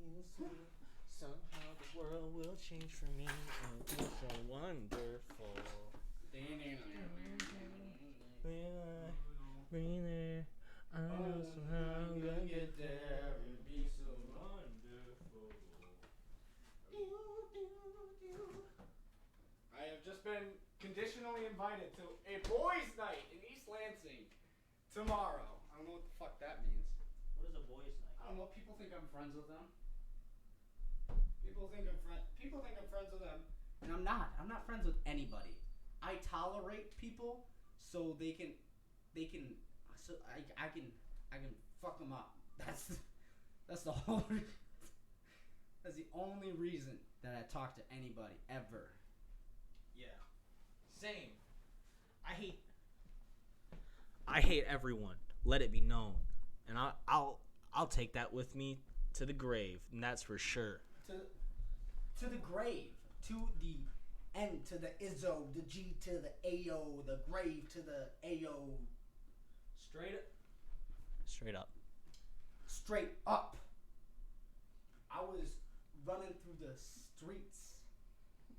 You see, somehow the world will change for me. And it's so wonderful. Breather. I know somehow I'm gonna get there and be so wonderful. I have just been conditionally invited to a boys' night in East Lansing tomorrow. I don't know what the fuck that means. What is a boys' night? I don't know. People think I'm friends with them. People think I'm friends with them, and I'm not. I'm not friends with anybody. I tolerate people so they can, so I can fuck them up. That's the whole. That's the only reason that I talk to anybody ever. Yeah. Same. I hate everyone. Let it be known, and I'll take that with me to the grave, and that's for sure. To the grave, to the N, to the Izzo, the G to the AO, the grave to the AO. Straight up. Straight up. I was running through the streets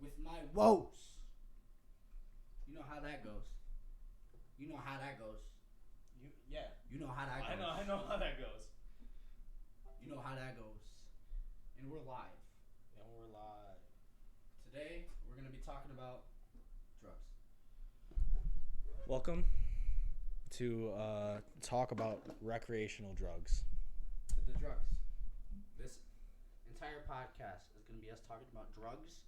with my woes. You know how that goes. You know how that goes. Yeah. You know how that goes. I know how that goes. You know how that goes. And we're live. And we're live. Today, we're going to be talking about drugs. Welcome to talk about recreational drugs. To the drugs. This entire podcast is going to be us talking about drugs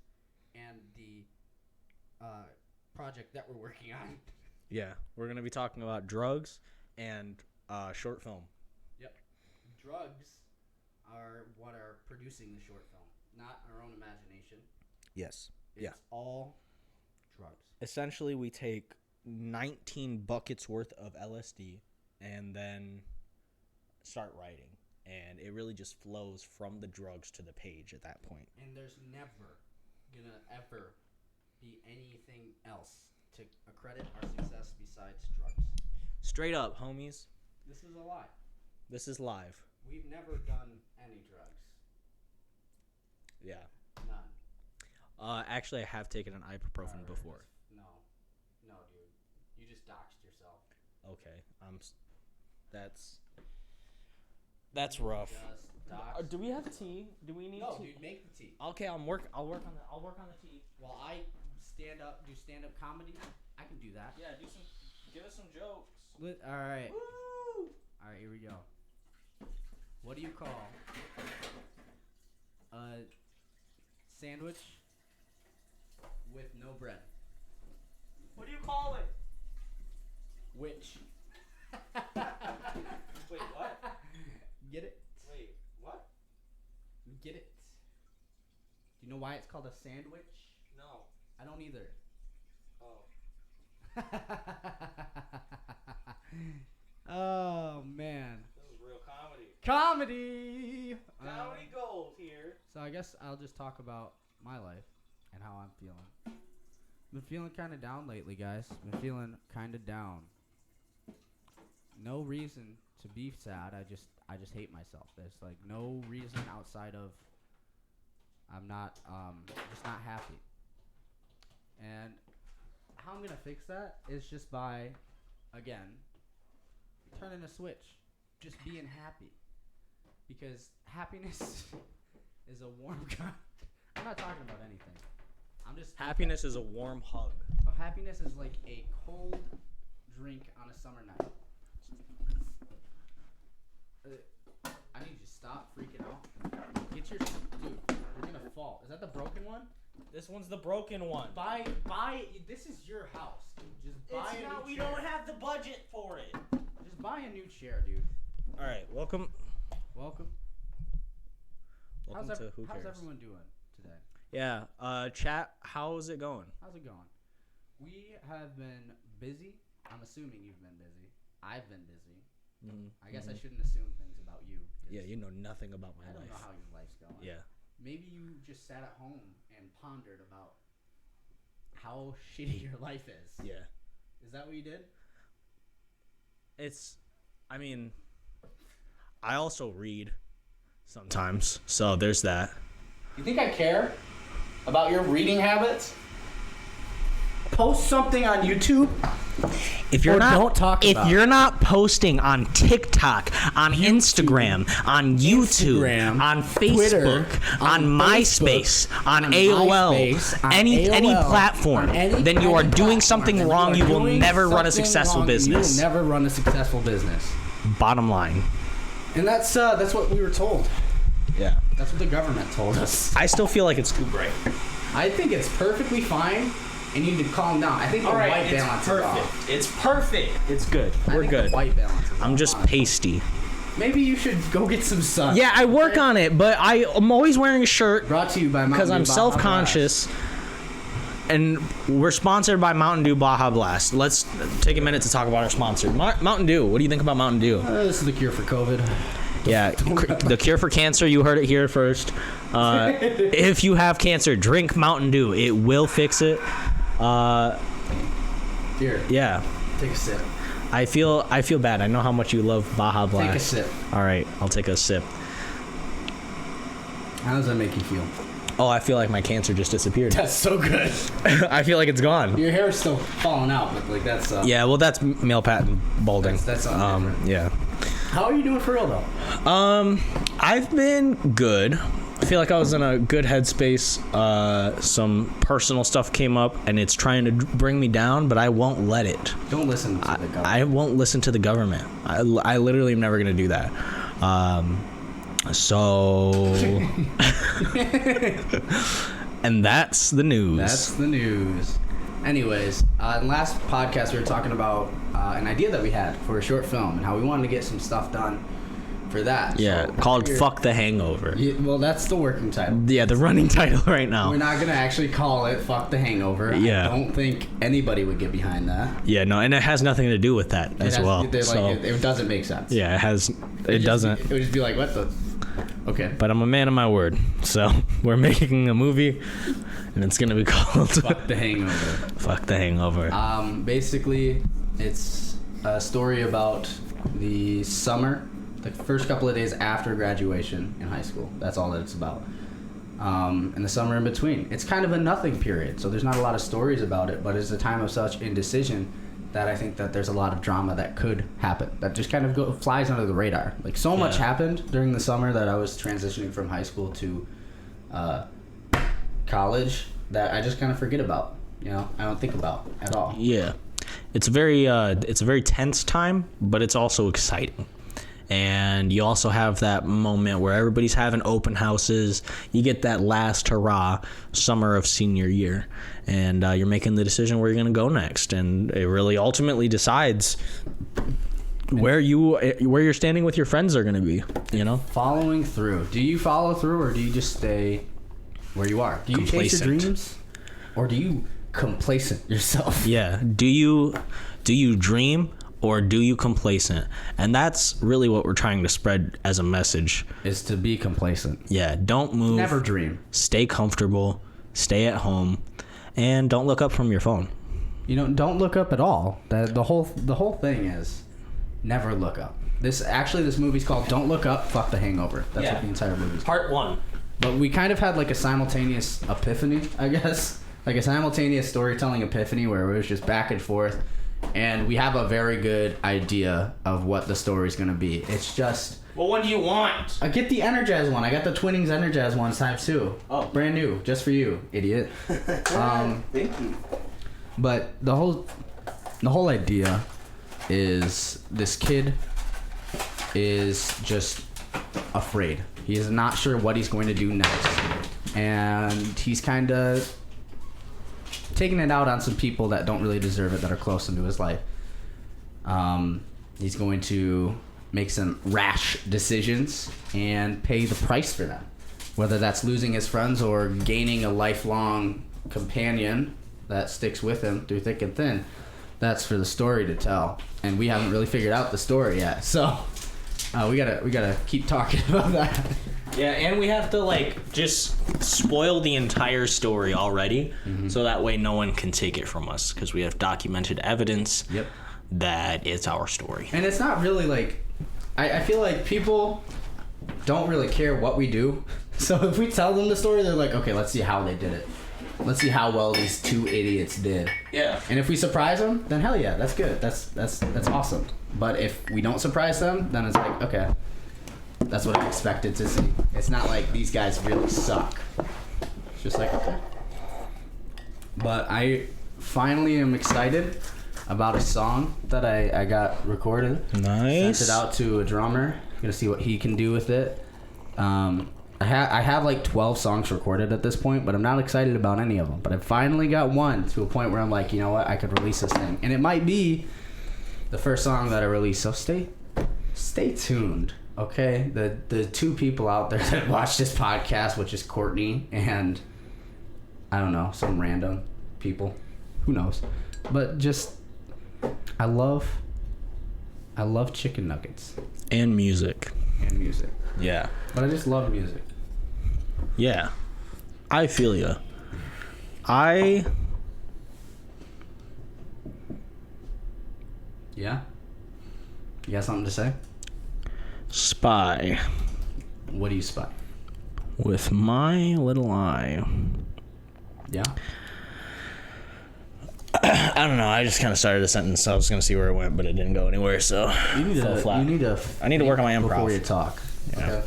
and the project that we're working on. Yeah, we're going to be talking about drugs and short film. Yep. Drugs are what are producing the short film, not our own imagination. Yes. It's all drugs. Essentially, we take 19 buckets worth of LSD and then start writing. And it really just flows from the drugs to the page at that point. And there's never gonna ever be anything else to accredit our success besides drugs. Straight up, homies. This is a lie. This is live. We've never done any drugs. Yeah. None. Actually, I have taken an ibuprofen before. No, dude. You just doxed yourself. Okay. That's rough. Just doxed. Do we have tea? Do we need No, tea? dude, make the tea. Okay, I'll work on the tea. While I do stand up comedy, I can do that. Yeah, give us some jokes. All right. Woo! All right, here we go. What do you call a sandwich with no bread? What do you call it? Which? Wait, what? Get it? Wait, what? Get it? Do you know why it's called a sandwich? No. I don't either. Oh. Oh, man. This is real comedy. Comedy! Comedy gold here. So I guess I'll just talk about my life and how I'm feeling. Been feeling kind of down lately, guys. Been feeling kind of down. No reason to be sad. I just hate myself. There's like no reason outside of I'm not just not happy. And how I'm gonna fix that is just by, again, turning a switch, just being happy. Because happiness is a warm gun. I'm not talking about anything. I'm just Happiness is a warm hug. happiness is like a cold drink on a summer night. I need you to stop freaking out. Get your dude. You're gonna fall. Is that the broken one? This one's the broken one. Buy. This is your house, dude. Just buy a new chair. We don't have the budget for it. Just buy a new chair, dude. All right, welcome. Welcome to Who Cares. How's everyone doing today? Yeah, chat. How's it going? How's it going? We have been busy. I'm assuming you've been busy. I've been busy. Mm-hmm. I guess I shouldn't assume things about you. Yeah, you know nothing about my life. I don't know how your life's going. Yeah. Maybe you just sat at home and pondered about how shitty your life is. Yeah. Is that what you did? I also read. sometimes. So there's that. You think I care about your reading habits? Post something on YouTube. If you're Or not, don't talk if about you're not posting on TikTok, on Instagram, on YouTube, Instagram, on Facebook, Twitter, on on MySpace, Facebook, on on AOL, MySpace, on any AOL, platform, on any then you are kind of doing platform, something then wrong. you You are will doing never run a something successful wrong. business. You will never run a successful business. Bottom line. And that's what we were told. Yeah. That's what the government told us. I still feel like it's too bright. I think it's perfectly fine, and you need to calm down. I think the white balance is off. It's perfect. It's good. I We're think good. The white balance is I'm off, just honestly. pasty. Maybe you should go get some sun. Yeah, I work on it, but I'm always wearing a shirt Brought to you by because Mountain I'm Dew Baja self-conscious. And we're sponsored by Mountain Dew Baja Blast. Let's take a minute to talk about our sponsor, Mountain Dew. What do you think about Mountain Dew? Blast. This is the cure for COVID. Yeah, the cure for cancer. You heard it here first. If you have cancer, drink Mountain Dew. It will fix it. Here, Yeah, take a sip. I feel bad. I know how much you love Baja Blast. Take a sip. All right, I'll take a sip. How does that make you feel? Oh, I feel like my cancer just disappeared. That's so good. I feel like it's gone. Your hair is still falling out, but like that's. Yeah, well, that's male pattern balding. That's something different. Yeah. How are you doing for real though? I've been good. I feel like I was in a good headspace. Some personal stuff came up, and it's trying to bring me down, but I won't let it. Don't listen to the government. I won't listen to the government. I literally am never gonna do that. So, and that's the news. That's the news. Anyways, in the last podcast we were talking about an idea that we had for a short film and how we wanted to get some stuff done for that. Yeah, So, called "Fuck the Hangover." Yeah, well, that's the working title. Yeah, the running title right now. We're not gonna actually call it "Fuck the Hangover." Yeah. I don't think anybody would get behind that. Yeah, no, and it has nothing to do with that as well. So, it doesn't make sense. yeah, it has. It doesn't. It would just be like, what the? Okay. But I'm a man of my word. So we're making a movie, and it's gonna be called Fuck the Hangover. Fuck the Hangover. Basically, it's a story about the summer, the first couple of days after graduation in high school. That's all that it's about. And the summer in between. It's kind of a nothing period, so there's not a lot of stories about it, but it's a time of such indecision that I think that there's a lot of drama that could happen that just kind of flies under the radar. Like so much happened during the summer that I was transitioning from high school to college that I just kind of forget about. You know, I don't think about at all. Yeah, it's a very tense time, but it's also exciting. And you also have that moment where everybody's having open houses. You get that last hurrah summer of senior year, and you're making the decision where you're going to go next, and it really ultimately decides where you're standing with your friends are going to be. You know, Following through. Do you follow through, or do you just stay where you are? Do you chase your Complacent. dreams, or do you complacent yourself? yeah. Do you dream, or do you complacent? And that's really what we're trying to spread as a message. Is to be complacent. Yeah, don't move. Never dream. Stay comfortable, stay at home, and don't look up from your phone. You know, don't look up at all. The whole thing is never look up. This movie's called Don't Look Up, Fuck the Hangover. That's what the entire movie's called. Part 1. But we kind of had like a simultaneous epiphany, I guess. Like a simultaneous storytelling epiphany where it was just back and forth. And we have a very good idea of what the story's going to be. It's just... Well, what do you want? I get the Energize one. I got the Twinnings Energize one times 2. Oh. Brand new. Just for you, idiot. Thank you. But the whole idea is this kid is just afraid. He is not sure what he's going to do next. And he's kind of taking it out on some people that don't really deserve it, that are close into his life. He's going to make some rash decisions and pay the price for them. Whether that's losing his friends or gaining a lifelong companion that sticks with him through thick and thin. That's for the story to tell. And we haven't really figured out the story yet. So we gotta keep talking about that. Yeah, and we have to just spoil the entire story already, so that way no one can take it from us, because we have documented evidence Yep. that it's our story. And it's not really I feel like people don't really care what we do. So if we tell them the story, they're like, okay, let's see how they did it. Let's see how well these two idiots did. Yeah. And if we surprise them, then hell yeah, that's good. That's awesome. But if we don't surprise them, then it's like, okay, that's what I expected to see. It's not like these guys really suck. It's just like, okay. But I finally am excited about a song that I got recorded. Nice. Sent it out to a drummer. Gonna see what he can do with it. I have like 12 songs recorded at this point, but I'm not excited about any of them. But I finally got one to a point where I'm like, you know what, I could release this thing, and it might be the first song that I release. So stay tuned, okay? The two people out there that watch this podcast, which is Courtney and I don't know, some random people, who knows? But just I love chicken nuggets And music. and music. Yeah. But I just love music. Yeah. I feel ya. Yeah? You got something to say? Spy What do you spy? with my little eye. Yeah? I don't know. I just kind of started a sentence. I was going to see where it went, but it didn't go anywhere. So You need fell to. flat. You need to. I need to work on my improv. before you talk. Yeah. Okay.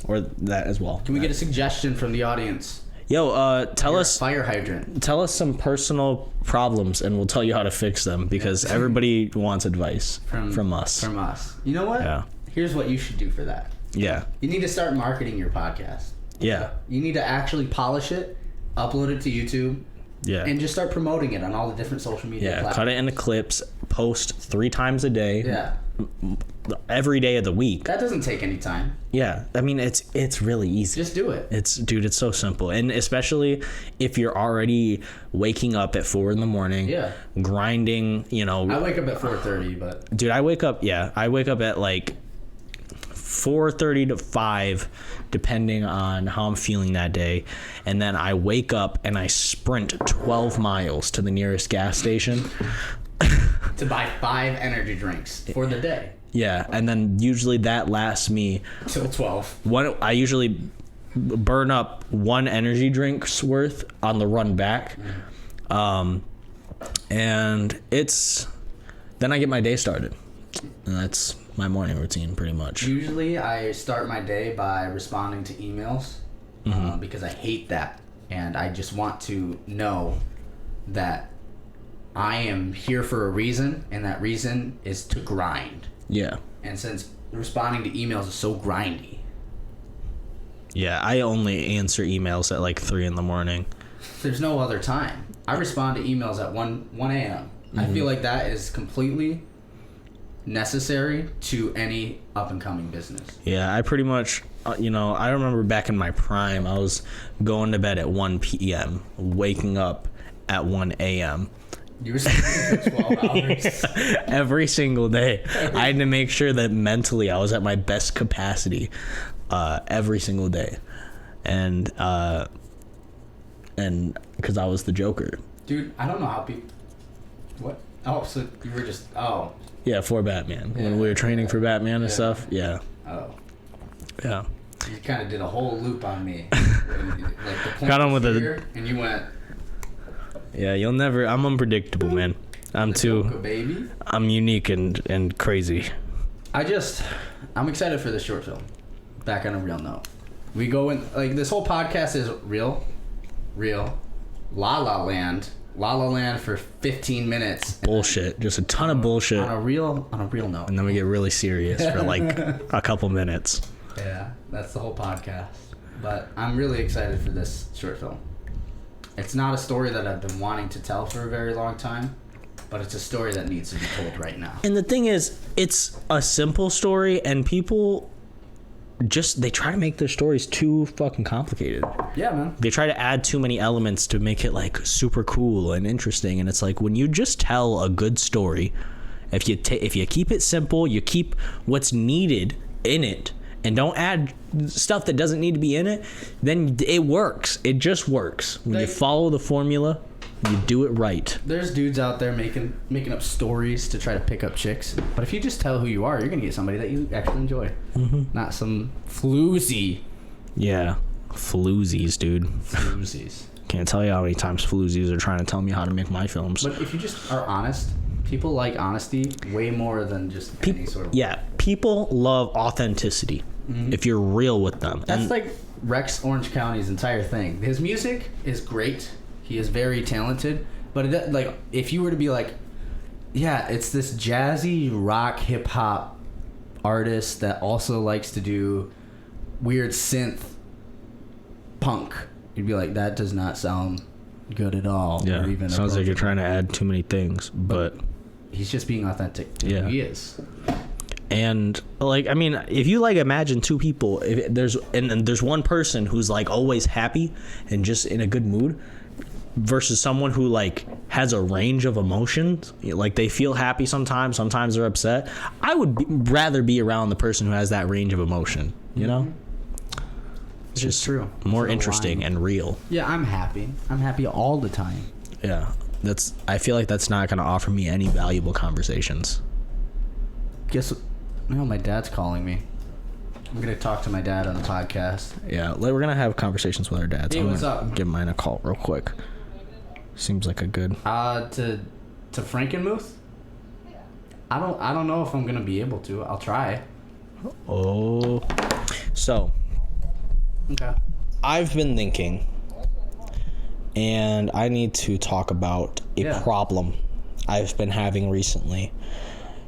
Or that as well. Can we get a suggestion from the audience? Yo, tell Your us fire hydrant. some personal problems, and we'll tell you how to fix them because everybody wants advice from us. From us. You know what? Yeah. Here's what you should do for that. Yeah. You need to start marketing your podcast. Yeah. You need to actually polish it, upload it to YouTube, Yeah. and just start promoting it on all the different social media Yeah. platforms. Cut it into clips. Post 3 times a day. Yeah. Every day of the week. That doesn't take any time. Yeah. I mean, it's really easy. Just do it. It's so simple, and especially if you're already waking up at 4 a.m, Yeah. grinding. I wake up at 4:30, but Dude, I wake up at like 4:30 to 5, depending on how I'm feeling that day, and then I wake up and I sprint 12 miles to the nearest gas station. to buy 5 energy drinks for the day. Yeah, and then usually that lasts me Till 12. I usually burn up 1 energy drink's worth on the run back. And then I get my day started. And that's my morning routine pretty much. Usually I start my day by responding to emails because I hate that. And I just want to know that I am here for a reason, and that reason is to grind. Yeah. And since responding to emails is so grindy, Yeah, I only answer emails at like 3 a.m. there's no other time. I respond to emails at 1 a.m. I feel like that is completely necessary to any up-and-coming business. Yeah, I pretty much, I remember back in my prime, I was going to bed at 1 p.m., waking up at 1 a.m. You were sleeping for 12 hours. Every single day. I had to make sure that mentally I was at my best capacity every single day. And because I was the Joker. Dude, I don't know how people... What? Oh, so you were just... Oh. Yeah, for Batman. Yeah. When we were training for Batman and Yeah. stuff. Yeah. Oh. Yeah. You kind of did a whole loop on me. Like the point Got on was with it. here, and you went... Yeah, I'm unpredictable, man. I'm Joker, baby. I'm unique and crazy. I'm excited for this short film. Back on a real note. We go in, like, this whole podcast is real, La La Land for 15 minutes. Bullshit. Just a ton of bullshit. On a real note. And then we get really serious for like a couple minutes. Yeah, that's the whole podcast. But I'm really excited for this short film. It's not a story that I've been wanting to tell for a very long time, but it's a story that needs to be told right now. And the thing is, it's a simple story, and people they try to make their stories too fucking complicated. Yeah, man. They try to add too many elements to make it like super cool and interesting, and it's like when you just tell a good story, if you keep it simple, you keep what's needed in it, and don't add stuff that doesn't need to be in it, then it works. It just works when you follow the formula. You do it right. There's dudes out there making up stories to try to pick up chicks. But if you just tell who you are, you're gonna get somebody that you actually enjoy. Not some floozy. Yeah. Floozies, dude. Floozies. Can't tell you how many times floozies are trying to tell me how to make my films. But if you just are honest, people like honesty way more than just any sort of. Yeah, people love authenticity. If you're real with them. That's And like Rex Orange County's entire thing. His music is great. He is very talented. But it, like, if you were to be like, yeah, it's this jazzy rock hip hop artist that also likes to do weird synth punk, you'd be like, that does not sound good at all. yeah, Or even sounds like you're approachable. trying to add too many things, but He's just being authentic. To Yeah. who he is. and like I mean, if you like imagine two people, if there's and there's one person who's like always happy and just in a good mood versus someone who like has a range of emotions, like they feel happy sometimes they're upset. I would rather be around the person who has that range of emotion, you know? It's just true. more It's a interesting line. and real. Yeah, I'm happy. I'm happy all the time. Yeah, I feel like that's not going to offer me any valuable conversations. Guess what? No, my dad's calling me. I'm gonna talk to my dad on the podcast. Yeah, we're going to have conversations with our dads. Hey, I'm what's gonna up? give mine a call real quick. Seems like a good. To Frankenmuth? I don't know if I'm gonna be able to. I'll try. Oh. So, Okay. I've been thinking, and I need to talk about a Yeah. problem I've been having recently.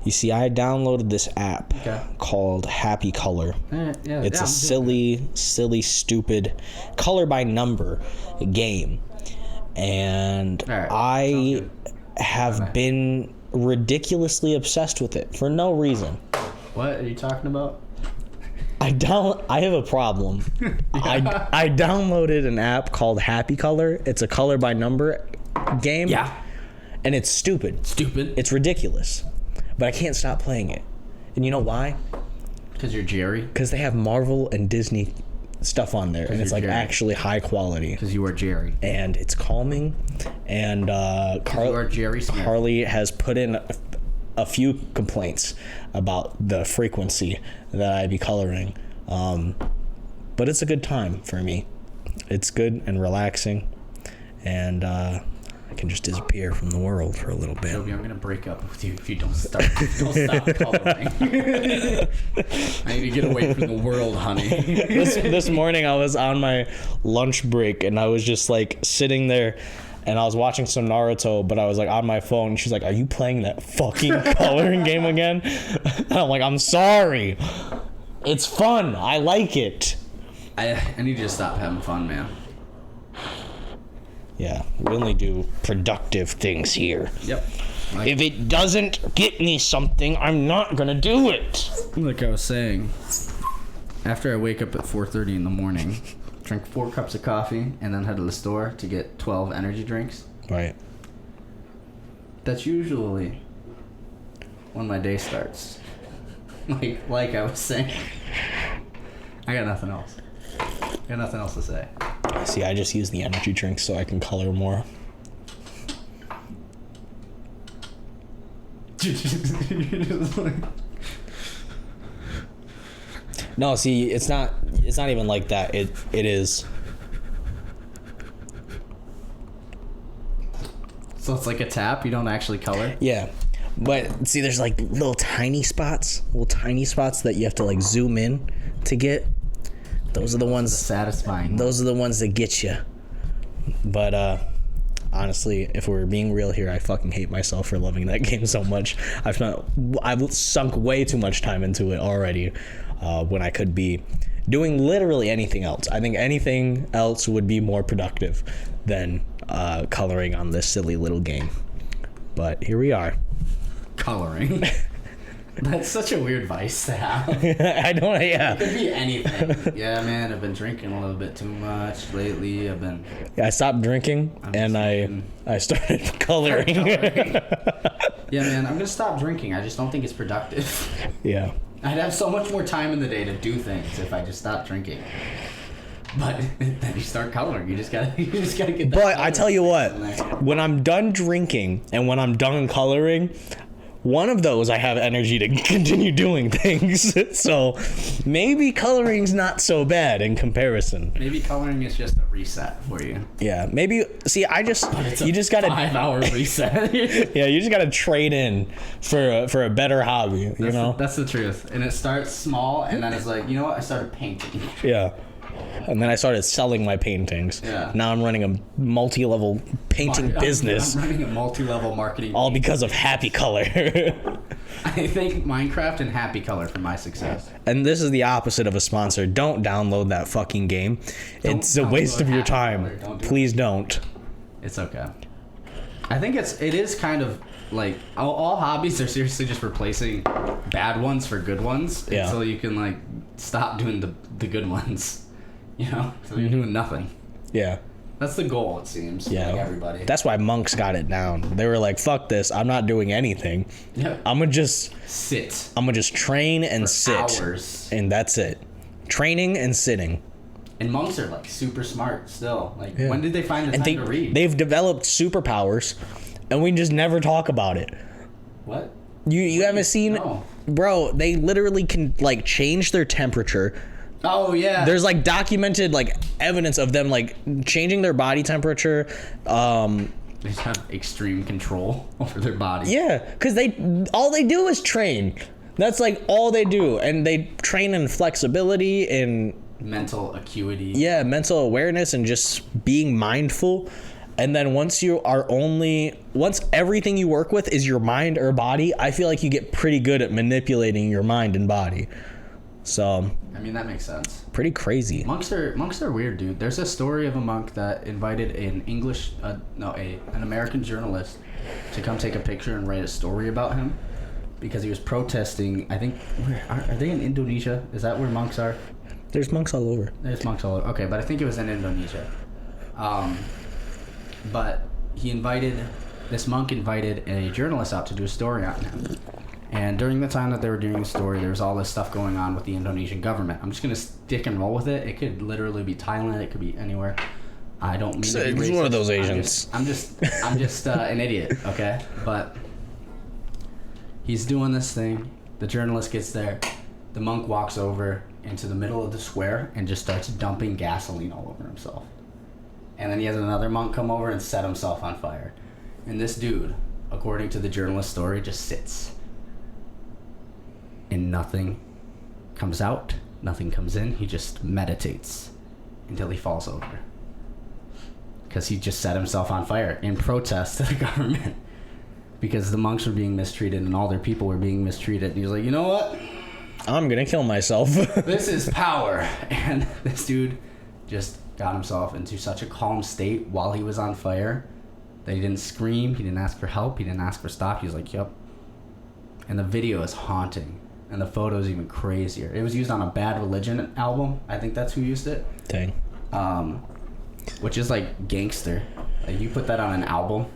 You see, I downloaded this app Okay. called Happy Color. Yeah. It's a silly, stupid color by number game. And All right, I sounds good. have been ridiculously obsessed with it for no reason. What are you talking about? I have a problem. I downloaded an app called Happy Color. It's a color by number game. Yeah. And it's stupid. Stupid. It's ridiculous. But I can't stop playing it. And you know why? Because you're Jerry. Because they have Marvel and Disney stuff on there, and it's you're like Jerry. actually high quality, Because you are Jerry. and it's calming. And You are Jerry Smith. Carly has put in a few complaints about the frequency that I be coloring, but it's a good time for me. It's good and relaxing, and I can just disappear from the world for a little bit. Toby, I'm gonna break up with you if you don't stop coloring. I need to get away from the world, honey. This morning I was on my lunch break and I was just like sitting there and I was watching some Naruto, but I was like on my phone, and she's like, "Are you playing that fucking coloring game again?" And I'm like, "I'm sorry. It's fun. I like it." I need you to stop having fun, man. Yeah, we only do productive things here. Yep. If it doesn't get me something, I'm not gonna do it. Like I was saying, after I wake up at 4:30 in the morning, drink 4 cups of coffee, and then head to the store to get 12 energy drinks, Right. that's usually when my day starts. Like I was saying. I got nothing else. Got nothing else to say. See, I just use the energy drinks so I can color more. No, see, it's not even like that. It is. So it's like a tap, you don't actually color? Yeah. But see, there's like little tiny spots that you have to like zoom in to get. Those are the ones Satisfying. Those are the ones that get you. But honestly, if we're being real here, I fucking hate myself for loving that game so much. I've sunk way too much time into it already, when I could be doing literally anything else. I think anything else would be more productive than coloring on this silly little game. But here we are. Coloring. That's such a weird vice to have. I don't. It Yeah. could be anything. Yeah, man, I've been drinking a little bit too much lately. I stopped drinking and I started coloring. Yeah, man, I'm gonna stop drinking. I just don't think it's productive. Yeah. I'd have so much more time in the day to do things if I just stopped drinking. But then you start coloring. You just gotta get that. But I color tell you what, in there. when I'm done drinking and when I'm done coloring, one of those I have energy to continue doing things. So maybe coloring's not so bad in comparison. Maybe coloring is just a reset for you. Yeah, maybe. See, you just gotta 5-hour reset. yeah, you just gotta trade in for a better hobby. You know. That's the truth. And it starts small, and then it's like, you know what? I started painting. Yeah. And then I started selling my paintings. Yeah. Now I'm running a multi-level painting business, I'm running a multi-level marketing. all because of Happy Color. I think Minecraft and Happy Color for my success. And this is the opposite of a sponsor. Don't download that fucking game. It's a waste of your Happy time. Color. Don't do Please don't. It's okay. I think it is kind of like all hobbies are seriously just replacing bad ones for good ones Yeah. until you can like stop doing the good ones. You know, so you're doing nothing. Yeah. That's the goal, it seems. Yeah. Like everybody. That's why monks got it down. They were like, fuck this. I'm not doing anything. Yeah. I'm gonna just train and sit. Hours. And that's it. Training and sitting. And monks are like super smart still. Like, Yeah. when did they find the And time to read? they've developed superpowers and we just never talk about it. What? You haven't seen No. Bro, they literally can like change their temperature. Oh yeah. There's like documented like evidence of them like changing their body temperature. They just have extreme control over their body. Yeah, because all they do is train. That's like all they do, and they train in flexibility and Mental acuity. mental awareness and just being mindful. And then once everything you work with is your mind or body, I feel like you get pretty good at manipulating your mind and body. So I mean, that makes sense. pretty crazy. Monks are weird, dude. There's a story of a monk that invited an American journalist to come take a picture and write a story about him because he was protesting. I think are they in Indonesia? Is that where monks are? There's monks all over. There's monks all over. Okay, but I think it was in Indonesia. But this monk invited a journalist out to do a story on him. And during the time that they were doing the story, there was all this stuff going on with the Indonesian government. I'm just going to stick and roll with it. It could literally be Thailand. It could be anywhere. I don't mean to be It's racist. one of those Asians. I'm just an idiot, okay? But he's doing this thing. The journalist gets there. The monk walks over into the middle of the square and just starts dumping gasoline all over himself. And then he has another monk come over and set himself on fire. And this dude, according to the journalist's story, just sits. And nothing comes out, nothing comes in. He just meditates until he falls over. Because he just set himself on fire in protest to the government. Because the monks were being mistreated and all their people were being mistreated. And he was like, you know what? I'm gonna kill myself. This is power. And this dude just got himself into such a calm state while he was on fire that he didn't scream, he didn't ask for help, he didn't ask for stop. He was like, yep. And the video is haunting. And the photo is even crazier. It was used on a Bad Religion album. I think that's who used it. Dang. Which is like gangster. Like, you put that on an album.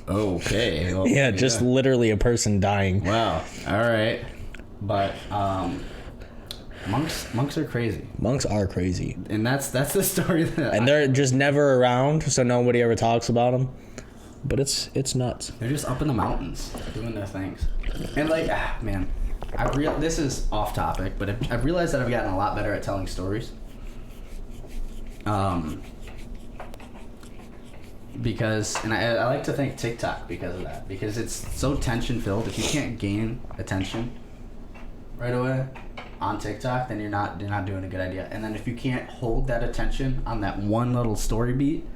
Okay. Well, Yeah, just literally a person dying. Wow. All right. But monks are crazy. Monks are crazy. And that's the story that And they're just never around, so nobody ever talks about them. But it's nuts. they're just up in the mountains doing their things. And like, man, this is off topic, but I've realized that I've gotten a lot better at telling stories. Because, and I like to thank TikTok because of that. Because it's so tension filled. If you can't gain attention right away on TikTok, then you're not doing a good idea. And then if you can't hold that attention on that one little story beat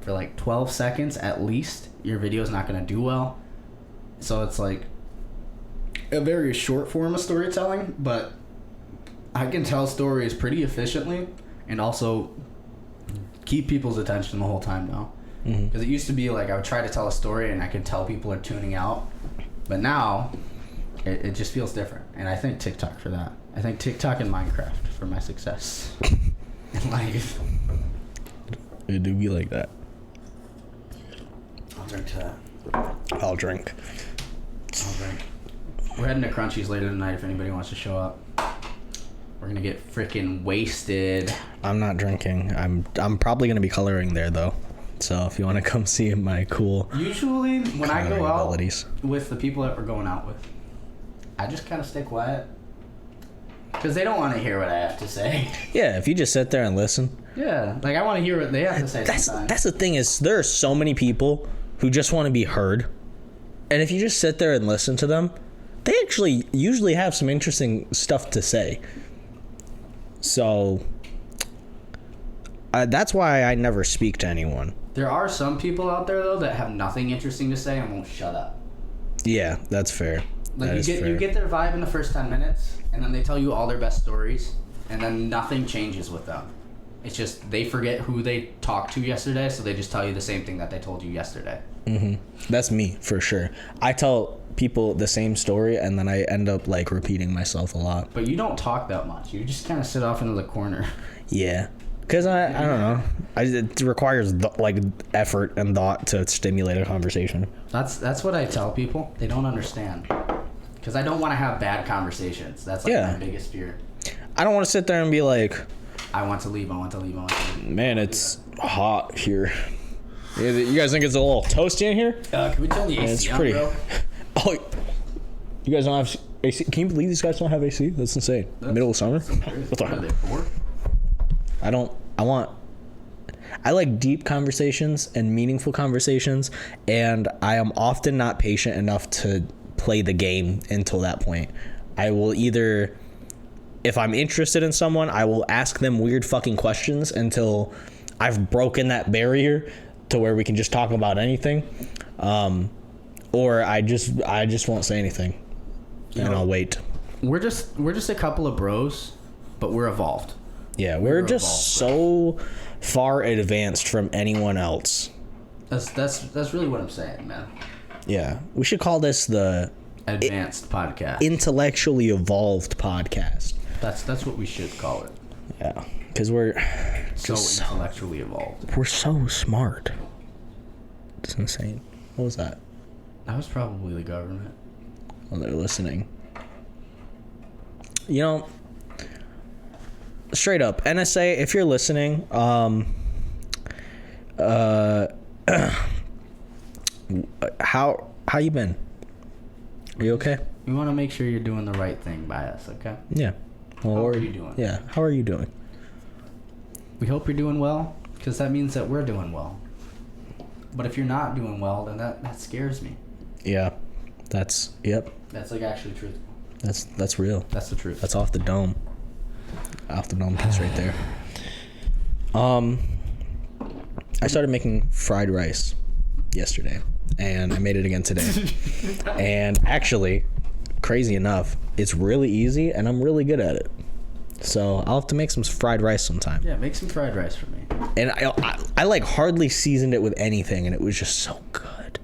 for like 12 seconds at least, your video is not going to do well. So it's like a very short form of storytelling, but I can tell stories pretty efficiently and also keep people's attention the whole time now. Because it used to be like I would try to tell a story and I could tell people are tuning out, but now it just feels different. And I thank TikTok for that. I thank TikTok and Minecraft for my success in life. It do be like that. I'll drink to that. I'll drink. We're heading to Crunchies later tonight if anybody wants to show up. We're gonna get freaking wasted. I'm not drinking. I'm probably gonna be coloring there though. So if you want to come see my cool Usually, when I go coloring out abilities. with the people that we're going out with, I just kind of stay quiet. Because they don't want to hear what I have to say. Yeah, if you just sit there and listen. Yeah, like I want to hear what they have to say sometimes. That's the thing is there are so many people who just want to be heard. And if you just sit there and listen to them, they actually usually have some interesting stuff to say. So that's why I never speak to anyone. There are some people out there, though, that have nothing interesting to say and won't shut up. Yeah, that's fair. Like That is fair. you get their vibe in the first 10 minutes, and then they tell you all their best stories, and then nothing changes with them. It's just they forget who they talked to yesterday, so they just tell you the same thing that they told you yesterday. That's me for sure. I tell people the same story and then I end up like repeating myself a lot. But you don't talk that much. You just kind of sit off into the corner. Yeah. Because I don't know. It requires like effort and thought to stimulate a conversation. That's what I tell people. They don't understand. Because I don't want to have bad conversations. That's like Yeah. my biggest fear. I don't want to sit there and be like, I want to leave. I want to leave. I want to leave. man, it's hot here. You guys think it's a little toasty in here? Can we turn the AC It's on, pretty. bro? Oh, you guys don't have AC? Can you believe these guys don't have AC? That's insane. Middle of summer? What are they for? I like deep conversations and meaningful conversations, and I am often not patient enough to play the game until that point. I will either, if I'm interested in someone, I will ask them weird fucking questions until I've broken that barrier to where we can just talk about anything. Or I just won't say anything, and I'll wait. We're just a couple of bros, but we're evolved. Yeah, we're just so far advanced from anyone else. That's really what I'm saying, man. Yeah, we should call this the Advanced podcast. intellectually evolved podcast. That's what we should call it. Yeah, because we're So just intellectually evolved. we're so smart. It's insane. What was that? That was probably the government. Oh, they're listening. You know, straight up, NSA, if you're listening, how you been? Are you okay? We want to make sure you're doing the right thing by us, okay? Yeah. Well, How are you doing? Yeah. How are you doing? We hope you're doing well, because that means that we're doing well. But if you're not doing well, then that scares me. Yeah. Yep. That's like actually truthful. That's real. That's the truth. That's off the dome. Off the dome piece right there. I started making fried rice yesterday, and I made it again today. And actually, crazy enough, it's really easy, and I'm really good at it. So I'll have to make some fried rice sometime. Yeah, make some fried rice for me. And I like hardly seasoned it with anything, and it was just so good.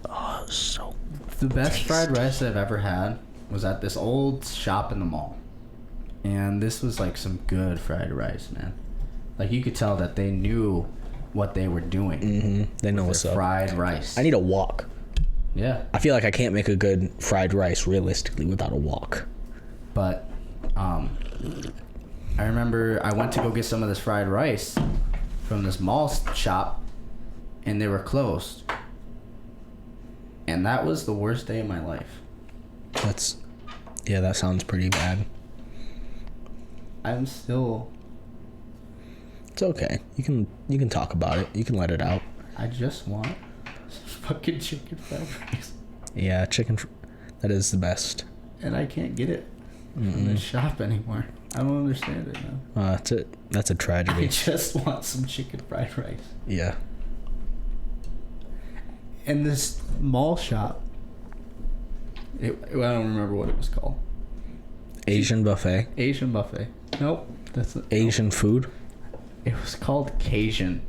Oh, so The best fried rice I've ever had was at this old shop in the mall. And this was like some good fried rice, man. Like you could tell that they knew what they were doing. They know with what's their up. fried rice. I need a wok. Yeah. I feel like I can't make a good fried rice realistically without a wok. But I remember I went to go get some of this fried rice from this mall shop, and they were closed. And that was the worst day of my life. That sounds pretty bad. I'm still... It's okay. You can talk about it. You can let it out. I just want some fucking chicken fried rice. Yeah, that is the best. And I can't get it from the shop anymore. I don't understand it now. That's a I tragedy. just want some chicken fried rice. Yeah. And this mall shop, I don't remember what it was called. Asian buffet. Asian buffet. Nope. That's not, Asian food. It was called Cajun.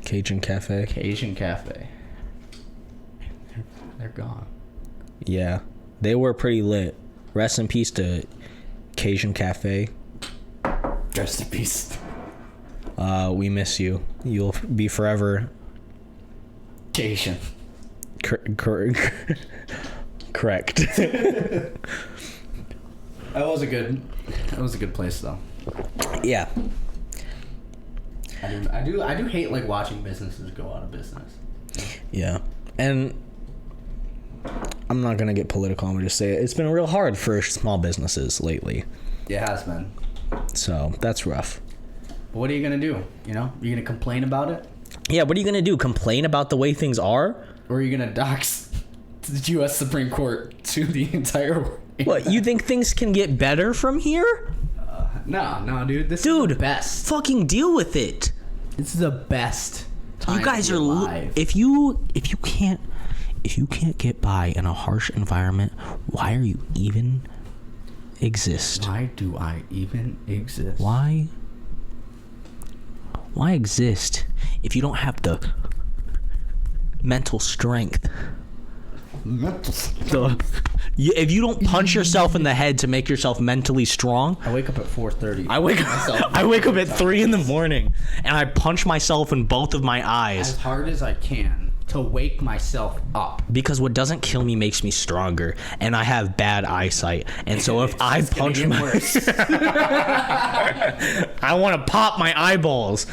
Cajun cafe. Cajun Cafe. They're gone. Yeah. They were pretty lit. Rest in peace to Cajun cafe. Rest in peace. We miss you. You'll be forever Cajun. correct. That was a good place though. Yeah. I do hate like watching businesses go out of business. Yeah. And I'm not going to get political. I'm going to just say it's been real hard for small businesses lately. It has been. So that's rough. But what are you going to do? You know, you're going to complain about it? Yeah, what are you going to do? Complain about the way things are? Or are you going to dox the U.S. Supreme Court to the entire world? What, you think things can get better from here? No, dude. This is the best. Fucking deal with it. This is the best time You guys to are be alive. if you can't get by in a harsh environment, why are you even exist? Why do I even exist? Why exist if you don't have the mental strength? If you don't punch yourself in the head to make yourself mentally strong. I wake up at 4:30. I wake up at 3 a.m. and I punch myself in both of my eyes. as hard as I can to wake myself up. Because what doesn't kill me makes me stronger, and I have bad eyesight. And so if I punch worse. I want to pop my eyeballs.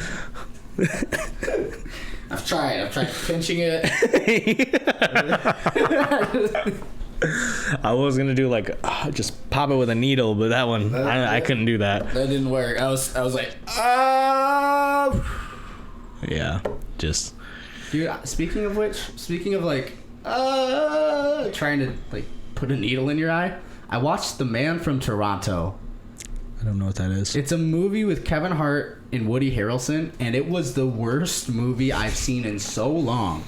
I've tried pinching it. I was gonna do like just pop it with a needle, but that one I couldn't do that. That didn't work. I was like, Yeah, just dude. Speaking of like, trying to like put a needle in your eye. I watched The Man from Toronto. I don't know what that is. It's a movie with Kevin Hart and Woody Harrelson, and it was the worst movie I've seen in so long.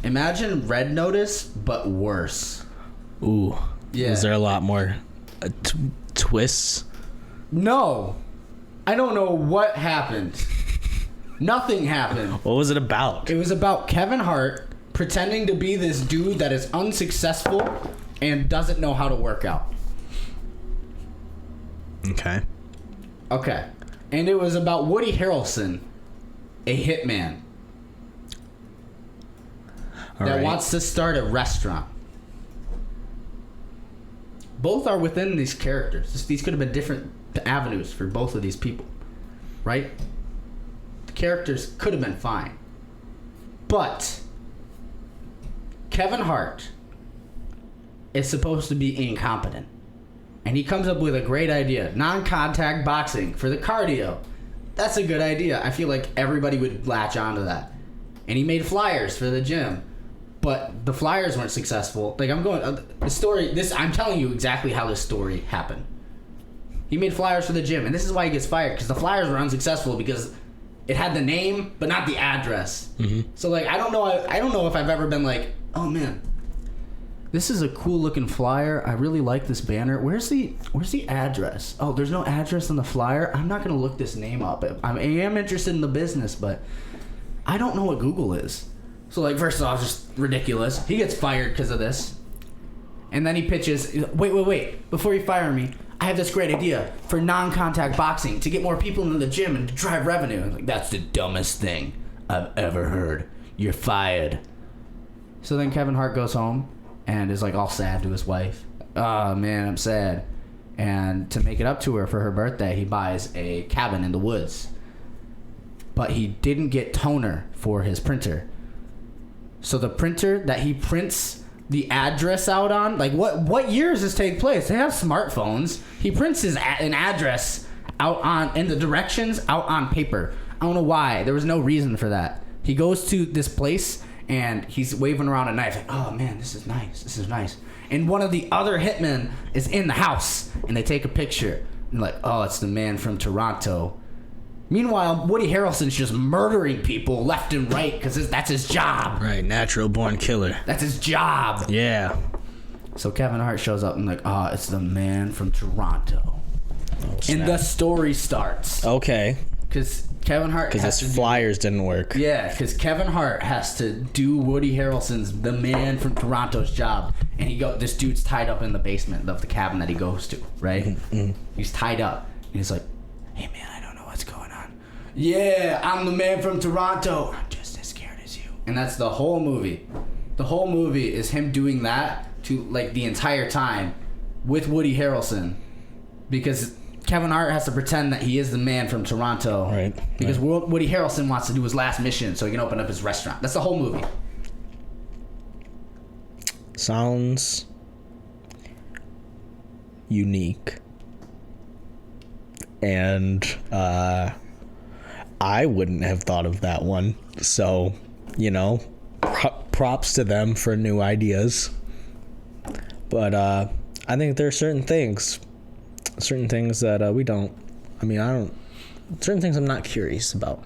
Imagine Red Notice, but worse. Ooh, Yeah. Is there a lot more twists? No, I don't know what happened. Nothing happened. What was it about? It was about Kevin Hart pretending to be this dude that is unsuccessful and doesn't know how to work out. Okay. Okay. And it was about Woody Harrelson, a hitman All that right. wants to start a restaurant. Both are within these characters. These could have been different avenues for both of these people, right? The characters could have been fine. But Kevin Hart is supposed to be incompetent. And he comes up with a great idea. Non-contact boxing for the cardio. That's a good idea. I feel like everybody would latch onto that. And he made flyers for the gym. But the flyers weren't successful. Like, I'm telling you exactly how this story happened. He made flyers for the gym. And this is why he gets fired. Because the flyers were unsuccessful because it had the name, but not the address. Mm-hmm. So, like, I don't know if I've ever been like, oh, man, this is a cool looking flyer. I really like this banner. Where's the address? Oh, there's no address on the flyer. I'm not gonna look this name up. I am interested in the business, but I don't know what Google is. So like, first off, just ridiculous. He gets fired because of this, and then he pitches. Wait! Before you fire me, I have this great idea for non-contact boxing to get more people into the gym and to drive revenue. I'm like, that's the dumbest thing I've ever heard. You're fired. So then Kevin Hart goes home and is like all sad to his wife. Oh man, I'm sad. And to make it up to her for her birthday, he buys a cabin in the woods. But he didn't get toner for his printer. So the printer that he prints the address out on, like what year does this take place? They have smartphones. He prints an address out on in the directions out on paper. I don't know why. There was no reason for that. He goes to this place and he's waving around a knife like, oh man, this is nice. And one of the other hitmen is in the house, and they take a picture. And like, oh, it's the Man from Toronto. Meanwhile, Woody Harrelson's just murdering people left and right because that's his job. Right, natural born killer. That's his job. Yeah. So Kevin Hart shows up and like, oh, it's the Man from Toronto. snap. And the story starts. Okay. Because Kevin Hart Because his flyers didn't work. Yeah, because Kevin Hart has to do Woody Harrelson's The Man from Toronto's job, and this dude's tied up in the basement of the cabin that he goes to, right? Mm-hmm. He's tied up, and he's like, "Hey man, I don't know what's going on." Yeah, I'm the Man from Toronto. I'm just as scared as you. And that's the whole movie. The whole movie is him doing that to like the entire time with Woody Harrelson, because Kevin Hart has to pretend that he is the man from Toronto. Right. Because Woody Harrelson wants to do his last mission so he can open up his restaurant. That's the whole movie. Sounds unique. And I wouldn't have thought of that one. So, props to them for new ideas. But I think there are certain things that we don't. I don't. Certain things I'm not curious about.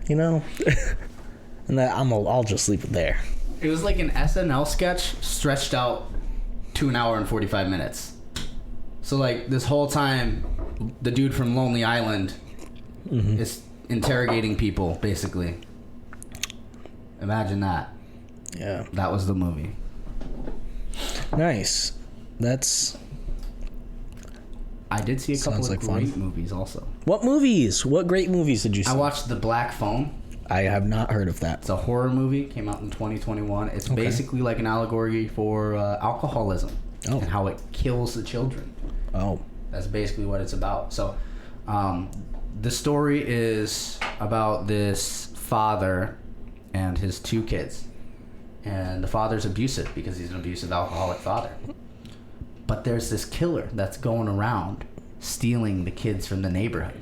And that I'll just leave it there. It was like an SNL sketch stretched out to an hour and 45 minutes. So like this whole time, the dude from Lonely Island is interrogating people, basically. Imagine that. Yeah. That was the movie. Nice. I did see a couple Sounds of like fun. great movies also. What movies? What great movies did you see? I watched The Black Phone. I have not heard of that. It's a horror movie. Came out in 2021. It's basically like an allegory for alcoholism and how it kills the children. Oh. That's basically what it's about. So, the story is about this father and his 2 kids. And the father's abusive because he's an abusive alcoholic father. But there's this killer that's going around stealing the kids from the neighborhood.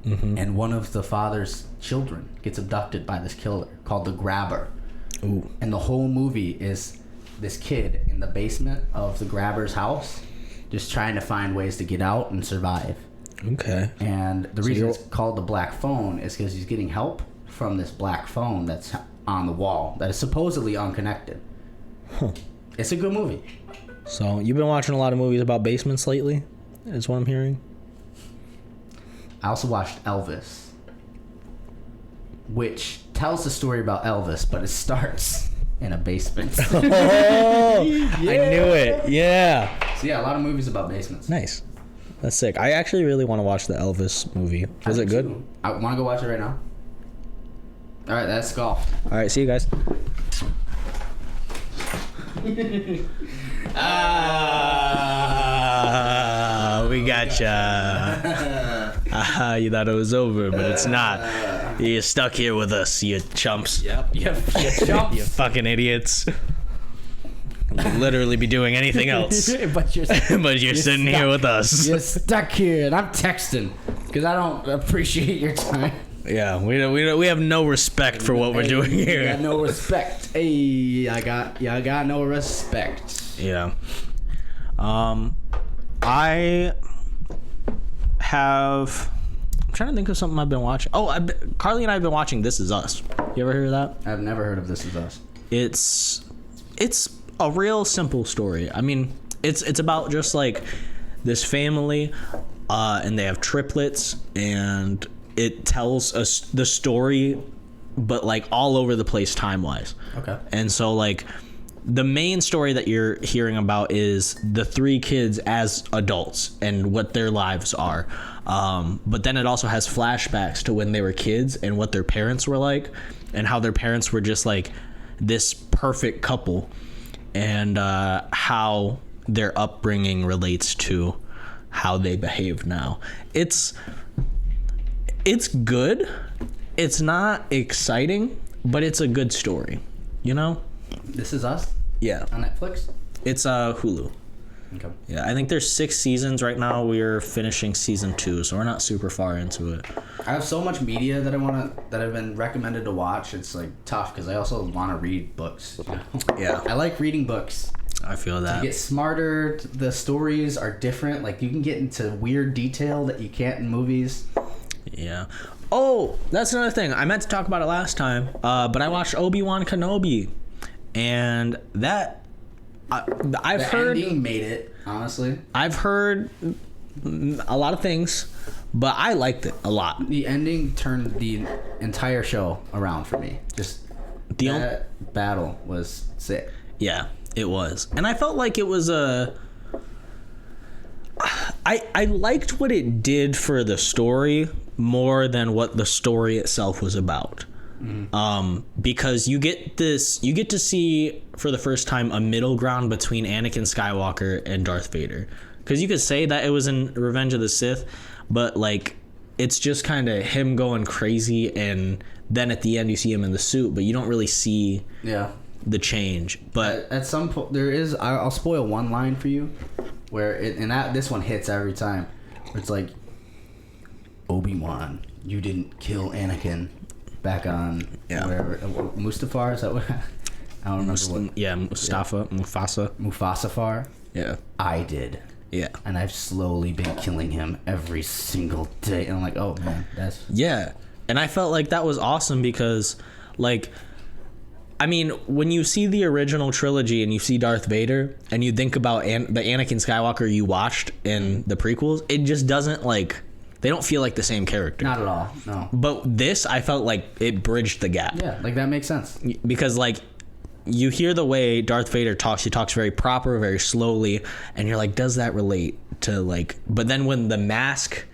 And one of the father's children gets abducted by this killer called the Grabber. Ooh. And the whole movie is this kid in the basement of the Grabber's house just trying to find ways to get out and survive. Okay. And the reason it's called the Black Phone is because he's getting help from this black phone that's on the wall that is supposedly unconnected. Huh. It's a good movie. So you've been watching a lot of movies about basements lately, is what I'm hearing. I also watched Elvis, which tells the story about Elvis, but it starts in a basement. Oh, yeah. I knew it. Yeah. So yeah, a lot of movies about basements. Nice. That's sick. I actually really want to watch the Elvis movie. Was it good? I want to go watch it right now. All right, that's golf. All right, see you guys. We gotcha. You thought it was over, but it's not. You're stuck here with us, you chumps. Yep. You chumps. You fucking idiots. You could literally be doing anything else. but you're sitting here with us. You're stuck here, and I'm texting because I don't appreciate your time. Yeah, we have no respect for what we're doing here. I got no respect. Hey, I got no respect. Yeah. I have. I'm trying to think of something I've been watching. Oh, Carly and I have been watching This Is Us. You ever heard of that? I've never heard of This Is Us. It's a real simple story. I mean, it's about just like this family, and they have triplets, and it tells us the story, but like all over the place time wise. Okay. And so like the main story that you're hearing about is the 3 kids as adults and what their lives are. But then it also has flashbacks to when they were kids and what their parents were like and how their parents were just like this perfect couple, and how their upbringing relates to how they behave now. It's good. It's not exciting, but it's a good story. This Is Us Yeah. on Netflix. It's Hulu. Okay. Yeah, I think there's 6 seasons right now. We're finishing season 2, so we're not super far into it. I have so much media that I've been recommended to watch. It's like tough because I also want to read books. Yeah. I like reading books. I feel that. You get smarter. The stories are different. Like you can get into weird detail that you can't in movies. Yeah. Oh, that's another thing. I meant to talk about it last time, but I watched Obi-Wan Kenobi, and that I've heard. The ending made it, honestly. I've heard a lot of things, but I liked it a lot. The ending turned the entire show around for me. Just that battle was sick. Yeah, it was, and I felt like it was I liked what it did for the story more than what the story itself was about. Because you get to see for the first time a middle ground between Anakin Skywalker and Darth Vader. Because you could say that it was in Revenge of the Sith, but like it's just kind of him going crazy, and then at the end you see him in the suit, but you don't really see the change. But at some point there is, I'll spoil one line for you where this one hits every time, where it's like, Obi-Wan, you didn't kill Anakin back on wherever, Mustafar, is that what? I don't remember what. Yeah, Mufasa. Mufasafar. Yeah. I did. Yeah. And I've slowly been killing him every single day. And I'm like, oh man, that's... Yeah. And I felt like that was awesome because, like, I mean, when you see the original trilogy and you see Darth Vader and you think about the Anakin Skywalker you watched in the prequels, it just doesn't, like, they don't feel like the same character. Not at all, no. But this, I felt like it bridged the gap. Yeah, like that makes sense. Because, like, you hear the way Darth Vader talks. He talks very proper, very slowly, and you're like, does that relate to, like... But then when the mask...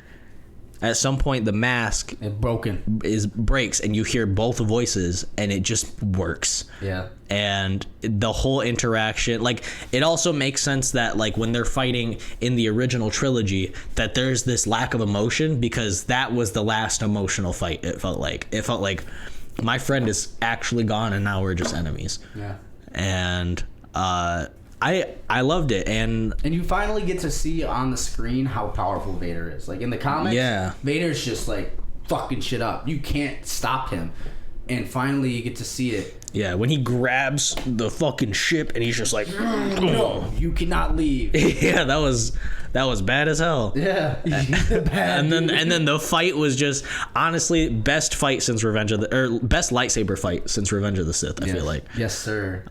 At some point, the mask breaks, and you hear both voices, and it just works. Yeah. And the whole interaction, like, it also makes sense that, like, when they're fighting in the original trilogy, that there's this lack of emotion, because that was the last emotional fight. It felt like my friend is actually gone, and now we're just enemies. Yeah. And I loved it, and you finally get to see on the screen how powerful Vader is. Like in the comics, Vader's just like fucking shit up. You can't stop him, and finally you get to see it. Yeah, when he grabs the fucking ship and he's just like, no, you cannot leave. Yeah, that was bad as hell. Yeah, and then the fight was just honestly best fight since best lightsaber fight since Revenge of the Sith. I feel like. Yes, sir.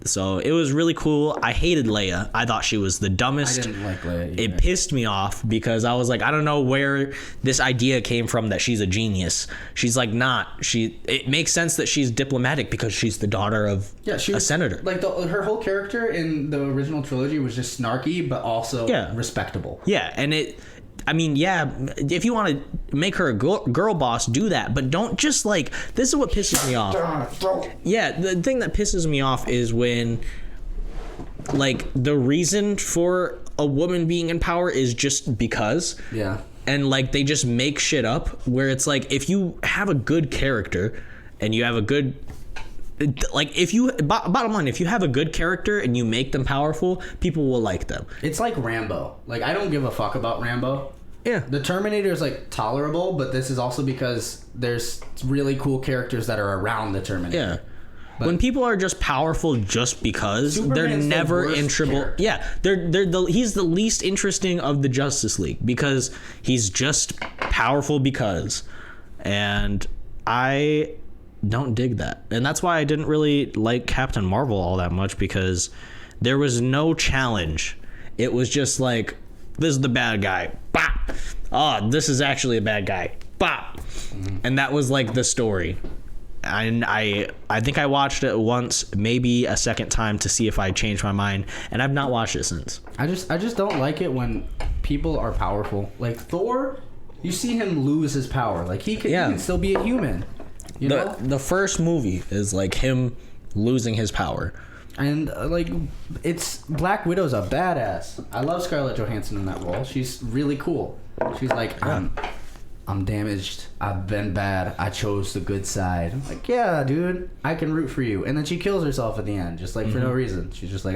So it was really cool. I hated Leia. I thought she was the dumbest. I didn't like Leia either. It pissed me off because I was like, I don't know where this idea came from that she's a genius. She's like not. It makes sense that she's diplomatic because she's the daughter of a senator. Like her whole character in the original trilogy was just snarky, but also respectable. Yeah, and if you want to make her a girl boss, do that. But don't just, like... This is what pisses me off. Yeah, the thing that pisses me off is when, like, the reason for a woman being in power is just because. Yeah. And, like, they just make shit up where it's like, if you have a good character and you have a good... Like, bottom line, if you have a good character and you make them powerful, people will like them. It's like Rambo. Like, I don't give a fuck about Rambo. Yeah. The Terminator is, like, tolerable, but this is also because there's really cool characters that are around the Terminator. Yeah. But when people are just powerful just because, Superman's they're never character. Yeah, he's the least interesting of the Justice League because he's just powerful because. And I don't dig that. And that's why I didn't really like Captain Marvel all that much, because there was no challenge. It was just like, this is the bad guy. Bah! Oh, this is actually a bad guy. Bah! And that was like the story. And I think I watched it once, maybe a second time, to see if I changed my mind, and I've not watched it since. I just don't like it when people are powerful. Like Thor, you see him lose his power. Like he can still be a human. You know? The first movie is like him losing his power. And like, it's Black Widow's a badass. I love Scarlett Johansson in that role. She's really cool. She's like, I'm damaged. I've been bad. I chose the good side. I'm like, yeah, dude, I can root for you. And then she kills herself at the end, just like for no reason. She's just like,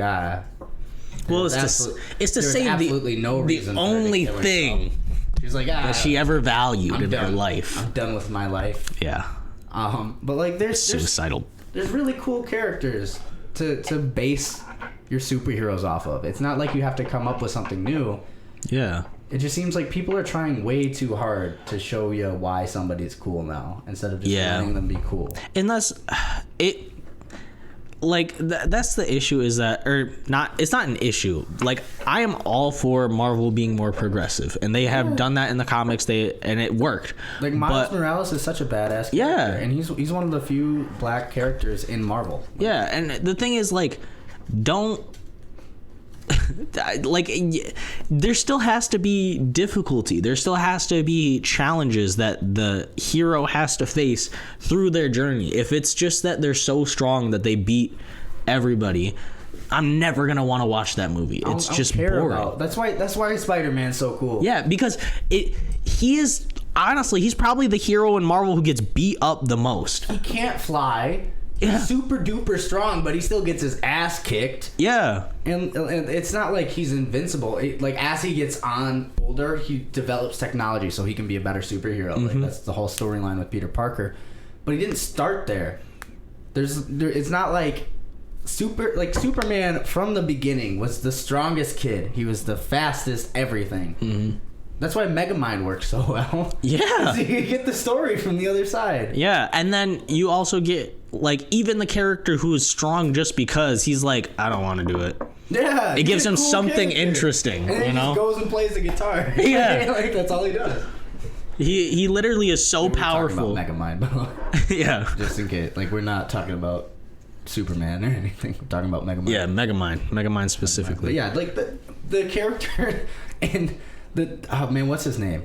Well, it's to say absolutely no reason. The only thing she's like, that she ever valued in her life. I'm done with my life. Yeah. But like, there's suicidal. There's really cool characters to base your superheroes off of. It's not like you have to come up with something new. Yeah. It just seems like people are trying way too hard to show you why somebody's cool now, instead of just letting them be cool. And that's it. Like that's the issue, is that, or not? It's not an issue. Like, I am all for Marvel being more progressive, and they have done that in the comics. And it worked. Like Miles Morales is such a badass character, and he's one of the few black characters in Marvel. Yeah, and the thing is, like, don't like there still has to be difficulty. There still has to be challenges that the hero has to face through their journey. If it's just that they're so strong that they beat everybody, I'm never gonna want to watch that movie. It's just boring. That's why Spider-Man's so cool. Yeah, because he is honestly, he's probably the hero in Marvel who gets beat up the most. He can't fly. Yeah. He's super duper strong, but he still gets his ass kicked. Yeah. And it's not like he's invincible. Like as he gets older, he develops technology so he can be a better superhero. Like that's the whole storyline with Peter Parker. But he didn't start there. It's not like Superman from the beginning was the strongest kid. He was the fastest everything. Mm-hmm. That's why Megamind works so well. Yeah. You get the story from the other side. Yeah, and then you also get like even the character who is strong just because he's like, I don't want to do it. Yeah. It gives him cool something character. interesting, and then you know? he just goes and plays the guitar. Yeah. Like that's all he does. He literally is so powerful. We're talking about Megamind, by the way. Yeah. Just in case. Like we're not talking about Superman or anything. We're talking about Megamind. Yeah, Megamind specifically. But yeah, like the character and oh man, what's his name?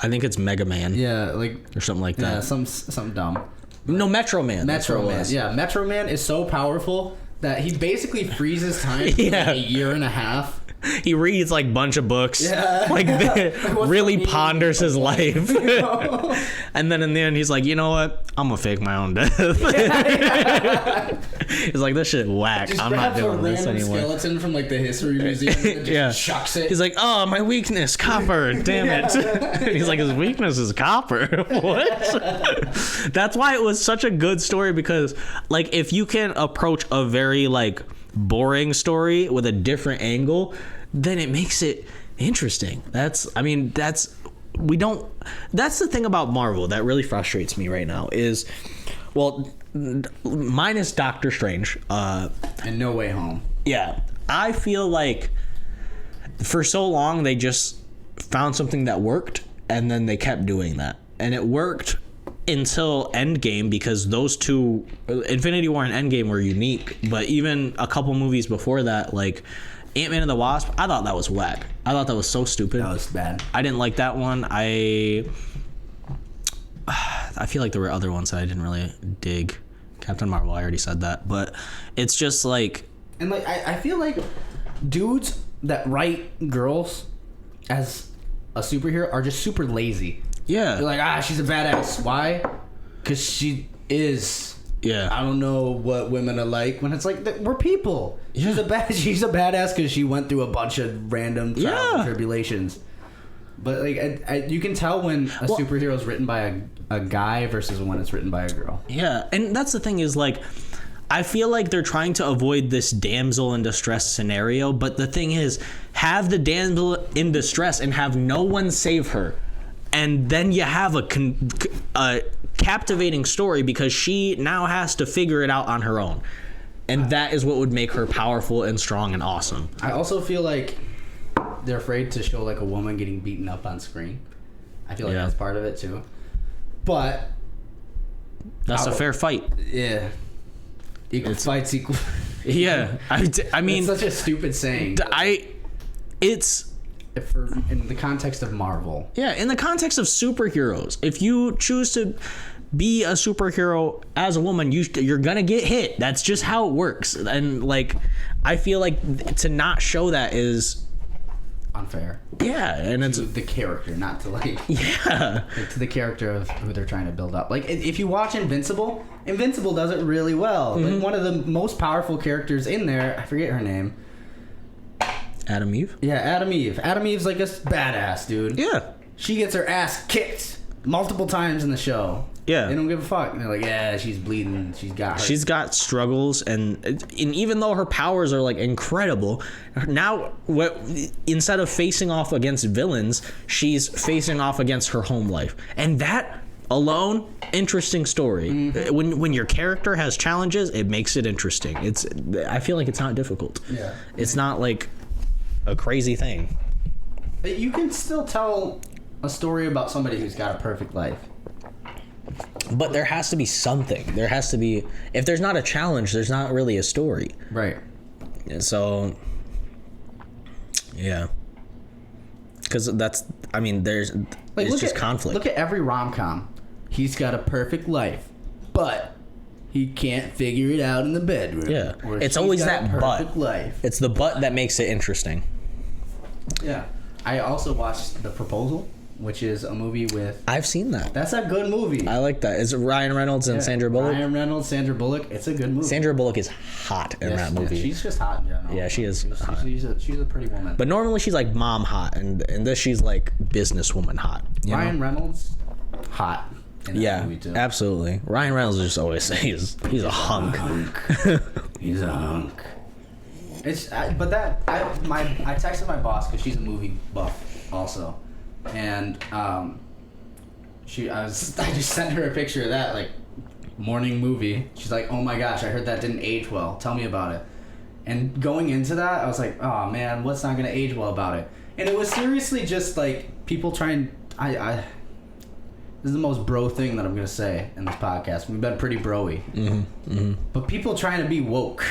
I think it's Mega Man. Yeah, like Or something like that. yeah, something dumb. No, Metro Man. That's what Metro it Man. was. Yeah, Metro Man is so powerful that he basically freezes time for Yeah. like a year and a half. He reads like bunch of books. Yeah. Like What's really the meaning ponders his life. know? And then in the end he's like, you know what? I'm gonna fake my own death. He's like, this shit whack. Just I'm not grabs a doing this random anymore. skeleton from like the history museum and just Yeah. chucks it. He's like, oh, my weakness, copper. Damn it. And he's like, his weakness is copper. What? That's why it was such a good story because, like, if you can approach a very, like, boring story with a different angle, then it makes it interesting. That's the thing about Marvel that really frustrates me right now is, well, minus Doctor Strange, and No Way Home. yeah, I feel like for so long they just found something that worked and then they kept doing that. And it worked until Endgame because those two, Infinity War and Endgame, were unique. But even a couple movies before that, like Ant-Man and the Wasp, I thought that was whack. I thought that was so stupid. That was bad. I didn't like that one. I feel like there were other ones that I didn't really dig. Captain Marvel, I already said that. But it's just like... And like I feel like dudes that write girls as a superhero are just super lazy. Yeah. They're like, she's a badass. Why? Because she is. Yeah. I don't know what women are like. When it's like we're people. She's a badass because she went through a bunch of random trials and tribulations. But like you can tell when a superhero is written by a guy versus when it's written by a girl. Yeah, and that's the thing is like, I feel like they're trying to avoid this damsel in distress scenario, but the thing is, have the damsel in distress and have no one save her, and then you have a captivating story because she now has to figure it out on her own, and that is what would make her powerful and strong and awesome. I also feel like they're afraid to show like a woman getting beaten up on screen. I feel like that's part of it too. But that's a fair fight. Yeah. Equal fights equal. Yeah, I mean, it's such a stupid saying. It's in the context of Marvel. Yeah, in the context of superheroes, if you choose to be a superhero as a woman, you're gonna get hit. That's just how it works. And like, I feel like to not show that is unfair. Yeah, and it's the character, not to like yeah, like to the character of who they're trying to build up. Like if you watch Invincible does it really well. Mm-hmm. Like one of the most powerful characters in there, I forget her name. Adam Eve. Yeah, Adam Eve. Adam Eve's like a badass dude. Yeah, she gets her ass kicked multiple times in the show. Yeah, they don't give a fuck. And they're like, yeah, she's bleeding. She's got struggles, and even though her powers are like incredible, now instead of facing off against villains, she's facing off against her home life, and that alone, interesting story. Mm-hmm. When your character has challenges, it makes it interesting. I feel like it's not difficult. Yeah, it's not like a crazy thing. But you can still tell a story about somebody who's got a perfect life. But there has to be something. There has to be. If there's not a challenge, there's not really a story. Right. So, Yeah. Because there's Like, it's just conflict. Look at every rom-com. He's got a perfect life, but he can't figure it out in the bedroom. Yeah. Or It's she's always got that a perfect but. life. It's the but that makes it interesting. Yeah. I also watched The Proposal, which is a movie with... I've seen that. That's a good movie. I like that. Is it Ryan Reynolds and Yeah. Sandra Bullock? Ryan Reynolds, Sandra Bullock. It's a good movie. Sandra Bullock is hot in that movie. She's just hot in general. Yeah, she is hot. She's a pretty woman. But normally she's like mom hot, and in this she's like businesswoman hot. You Ryan know? Reynolds, hot in that Yeah, movie too. absolutely. Ryan Reynolds just always say he's a hunk. He's a hunk. I texted my boss because she's a movie buff also, and I just sent her a picture of that like morning movie. She's like, "Oh my gosh, I heard that didn't age well. Tell me about it." And going into that, I was like, "Oh man, what's not gonna age well about it?" And it was seriously just like people trying. This is the most bro thing that I'm gonna say in this podcast. We've been pretty broy, but people trying to be woke.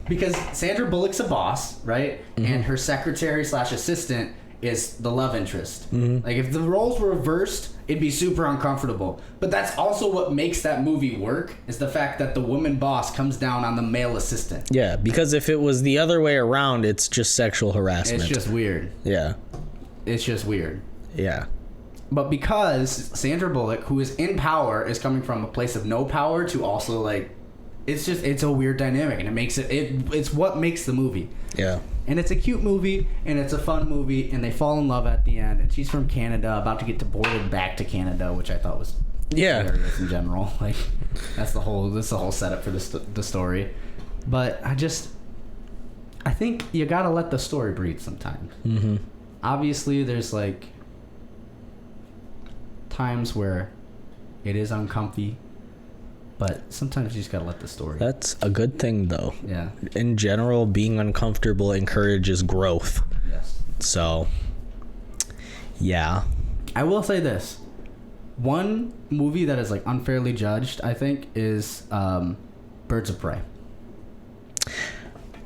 Because Sandra Bullock's a boss, right? And her secretary / assistant is the love interest. Like, if the roles were reversed, it'd be super uncomfortable. But that's also what makes that movie work, is the fact that the woman boss comes down on the male assistant. Yeah, because if it was the other way around, it's just sexual harassment. It's just weird. Yeah. It's just weird. Yeah. But because Sandra Bullock, who is in power, is coming from a place of no power to also, like... It's a weird dynamic, and it's what makes the movie. Yeah. And it's a cute movie, and it's a fun movie, and they fall in love at the end. And she's from Canada, about to get deported back to Canada, which I thought was hilarious in general. Like, that's the whole setup for the story. But I think you gotta let the story breathe sometimes. Mm-hmm. Obviously, there's like times where it is uncomfy. But sometimes you just gotta let the story. That's a good thing, though. Yeah. In general, being uncomfortable encourages growth. Yes. So, yeah. I will say this. One movie that is like unfairly judged, I think, is Birds of Prey.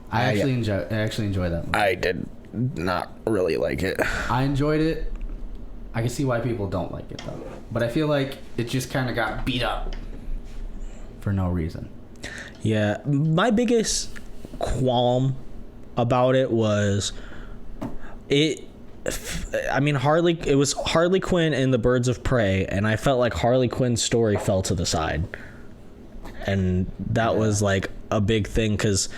I actually enjoy that movie. I did not really like it. I enjoyed it. I can see why people don't like it though. But I feel like it just kind of got beat up for no reason. Yeah, my biggest qualm about it was it was Harley Quinn in the Birds of Prey, and I felt like Harley Quinn's story fell to the side. And that was like a big thing, because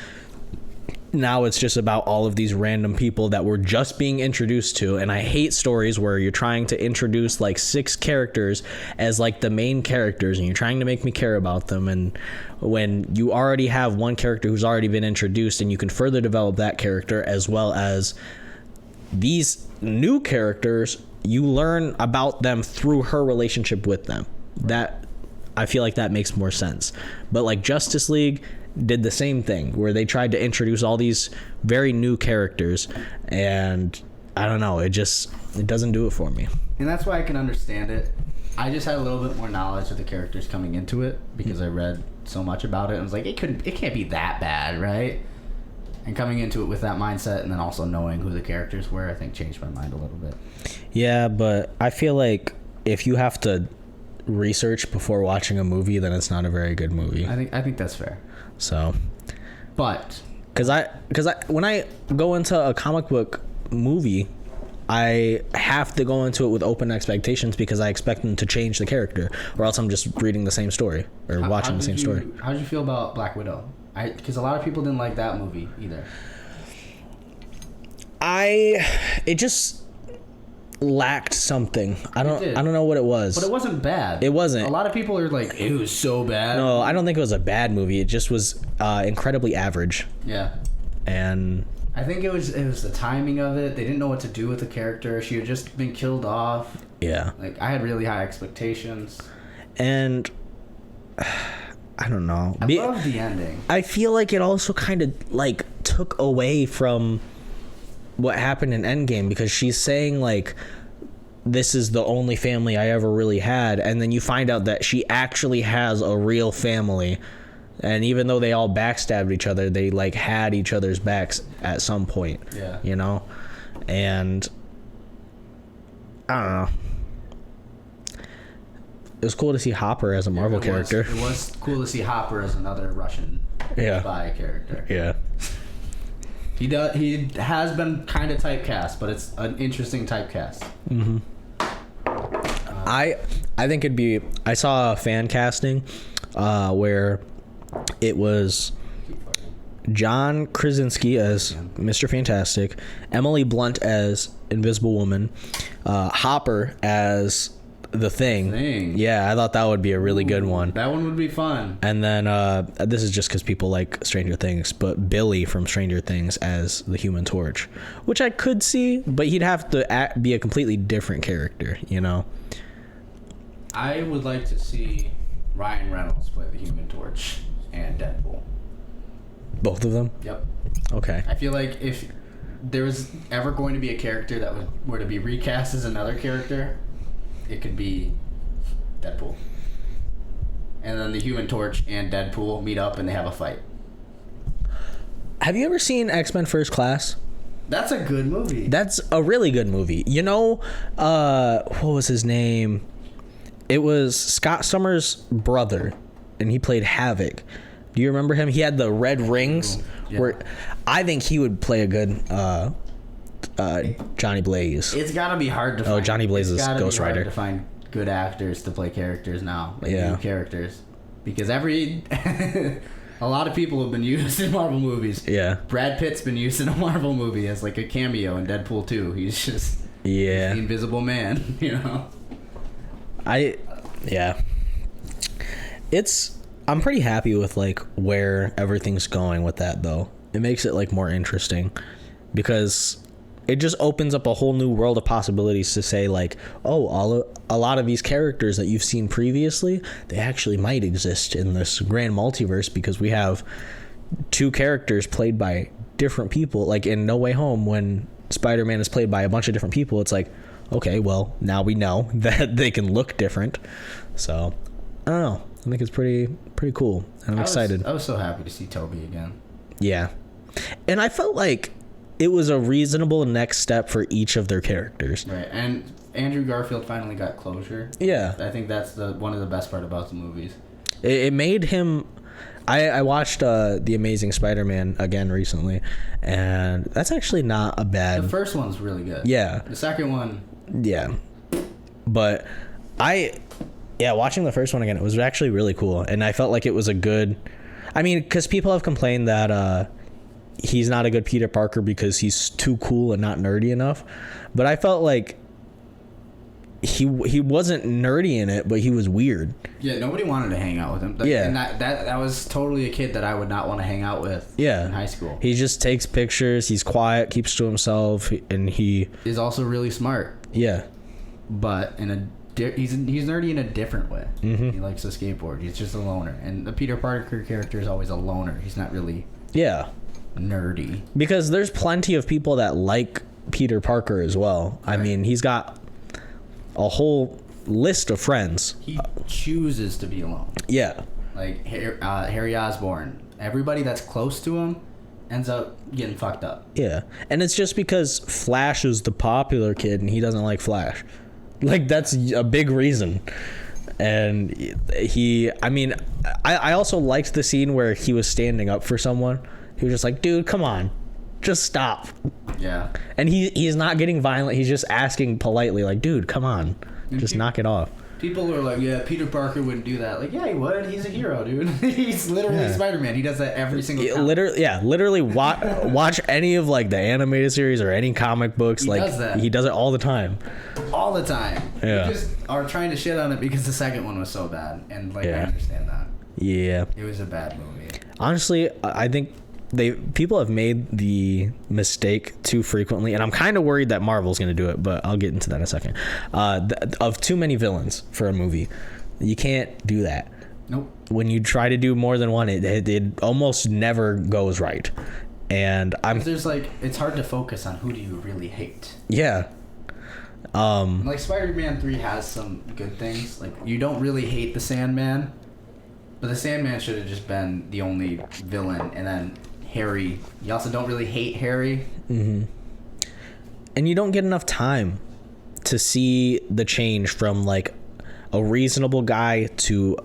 now it's just about all of these random people that we're just being introduced to. And I hate stories where you're trying to introduce like 6 characters as like the main characters, and you're trying to make me care about them, and when you already have one character who's already been introduced, and you can further develop that character as well as these new characters, you learn about them through her relationship with them. That, I feel like that makes more sense. But like Justice League did the same thing, where they tried to introduce all these very new characters, and I don't know, it doesn't do it for me. And that's why I can understand it. I just had a little bit more knowledge of the characters coming into it, because I read so much about it, and was like, it can't be that bad, right? And coming into it with that mindset, and then also knowing who the characters were, I think changed my mind a little bit. Yeah, but I feel like if you have to research before watching a movie, then it's not a very good movie. I think that's fair. So, but because when I go into a comic book movie, I have to go into it with open expectations, because I expect them to change the character, or else I'm just reading the same story or watching the same story. How did you feel about Black Widow? Because a lot of people didn't like that movie either. It just lacked something. I don't know what it was. But it wasn't bad. It wasn't. A lot of people are like, it was so bad. No, I don't think it was a bad movie. It just was incredibly average. Yeah. And I think it was the timing of it. They didn't know what to do with the character. She had just been killed off. Yeah. Like, I had really high expectations. And I don't know. I love the ending. I feel like it also kind of like took away from what happened in Endgame, because she's saying like, this is the only family I ever really had, and then you find out that she actually has a real family, and even though they all backstabbed each other, they like had each other's backs at some point. Yeah. You know, And I don't know. It was cool to see Hopper as a Marvel character. It was cool to see Hopper as another Russian spy character. Yeah. He has been kind of typecast, but it's an interesting typecast. Mm-hmm. I think it'd be. I saw a fan casting where it was John Krasinski as Mr. Fantastic, Emily Blunt as Invisible Woman, Hopper as the Thing. Yeah, I thought that would be a really good one. That one would be fun. And then this is just because people like Stranger Things, but Billy from Stranger Things as the Human Torch, which I could see, but he'd have to be a completely different character, you know? I would like to see Ryan Reynolds play the Human Torch and Deadpool. Both of them? Yep. Okay. I feel like if there was ever going to be a character that were to be recast as another character, it could be Deadpool. And then the Human Torch and Deadpool meet up and they have a fight. Have you ever seen X-Men First Class? That's a good movie. That's a really good movie. You know, what was his name? It was Scott Summers' brother, and he played Havoc. Do you remember him? He had the red rings. Yeah. Where I think he would play a good Johnny Blaze. It's gotta be hard to find. Johnny Blaze is Ghost Rider. To find good actors to play characters now, like Yeah. new characters, because a lot of people have been used in Marvel movies. Yeah. Brad Pitt's been used in a Marvel movie as like a cameo in Deadpool 2. He's just Yeah. the Invisible Man, you know. I'm pretty happy with like where everything's going with that though. It makes it like more interesting because it just opens up a whole new world of possibilities to say like, oh, a lot of these characters that you've seen previously, they actually might exist in this grand multiverse because we have two characters played by different people. Like in No Way Home, when Spider-Man is played by a bunch of different people, it's like, okay, well, now we know that they can look different. So, I don't know. I think it's pretty cool. And I'm excited. I was so happy to see Toby again. Yeah. And I felt like it was a reasonable next step for each of their characters. Right. And Andrew Garfield finally got closure. Yeah. I think that's one of the best part about the movies. It made him... I watched The Amazing Spider-Man again recently, and that's actually not a bad... The first one's really good. Yeah. The second one... Yeah. But watching the first one again, it was actually really cool, and I felt like it was a good... I mean, because people have complained that he's not a good Peter Parker because he's too cool and not nerdy enough, but I felt like he wasn't nerdy in it, but he was weird. Yeah, nobody wanted to hang out with him. Yeah. And that was totally a kid that I would not want to hang out with in high school. He just takes pictures, he's quiet, keeps to himself, and he... is also really smart. Yeah. But he's nerdy in a different way. Mm-hmm. He likes to skateboard. He's just a loner. And the Peter Parker character is always a loner. He's not really nerdy. Because there's plenty of people that like Peter Parker as well. Right. I mean, he's got a whole list of friends. He chooses to be alone. Yeah. Like Harry Osborn. Everybody that's close to him ends up getting fucked up. Yeah. And it's just because Flash is the popular kid and he doesn't like Flash. Like, that's a big reason. And I also liked the scene where he was standing up for someone. He was just like, dude, come on. Just stop. Yeah. And he's not getting violent. He's just asking politely, like, dude, come on. Just knock it off. People are like, yeah, Peter Parker wouldn't do that. Like, yeah, he would. He's a hero, dude. He's literally Spider-Man. He does that every single time. Literally watch any of, like, the animated series or any comic books. He does that. He does it all the time. All the time. Yeah. You just are trying to shit on it because the second one was so bad. And, I understand that. Yeah. It was a bad movie. Honestly, I think people have made the mistake too frequently, and I'm kind of worried that Marvel's going to do it, but I'll get into that in a second. Of too many villains for a movie. You can't do that. Nope. When you try to do more than one, it almost never goes right. And it's hard to focus on who do you really hate. Yeah. Like Spider-Man 3 has some good things. Like, you don't really hate the Sandman, but the Sandman should have just been the only villain, and then Harry. You also don't really hate Harry. Mm-hmm. and you don't get enough time to see the change from like a reasonable guy to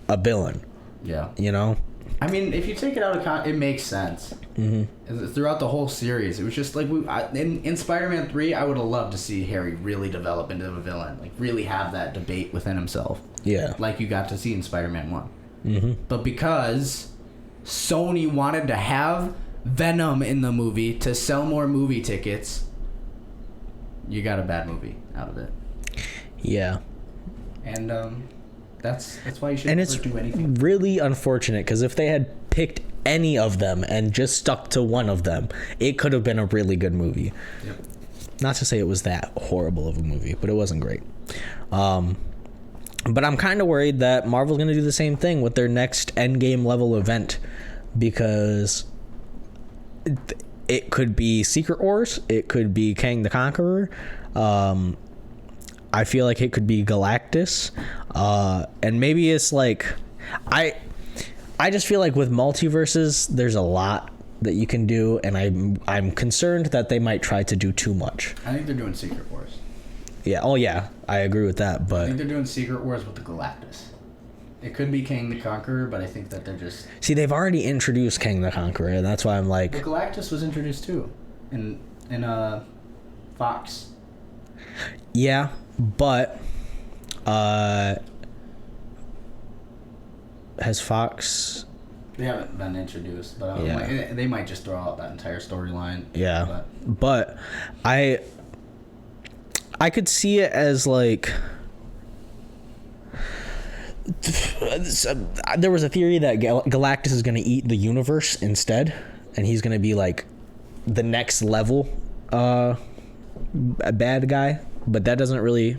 a villain. Yeah. You know? I mean, if you take it out of it makes sense. Mm-hmm. Throughout the whole series, it was just like in Spider-Man 3, I would have loved to see Harry really develop into a villain, like really have that debate within himself. Yeah. Like you got to see in Spider-Man 1. Mm-hmm. But because Sony wanted to have Venom in the movie to sell more movie tickets, you got a bad movie out of it. Yeah. And that's why you and shouldn't it's do anything. really unfortunate because if they had picked any of them and just stuck to one of them, it could have been a really good movie. Yep. Not to say it was that horrible of a movie, but it wasn't great. But I'm kind of worried that Marvel's going to do the same thing with their next Endgame level event, because it could be Secret Wars, it could be Kang the Conqueror, I feel like it could be Galactus, and maybe it's like I just feel like with multiverses there's a lot that you can do, and I'm concerned that they might try to do too much. I think they're doing Secret Wars. Yeah, oh yeah, I agree with that, I but think they're doing Secret Wars with the Galactus. It could be Kang the Conqueror, but I think that they're just... see, they've already introduced Kang the Conqueror, and that's why I'm like... But Galactus was introduced too, in Fox. Yeah, but has Fox... They haven't been introduced, but Yeah. like, they might just throw out that entire storyline. Yeah, but I could see it as like... there was a theory that Galactus is going to eat the universe instead, and he's going to be like the next level a bad guy, but that doesn't really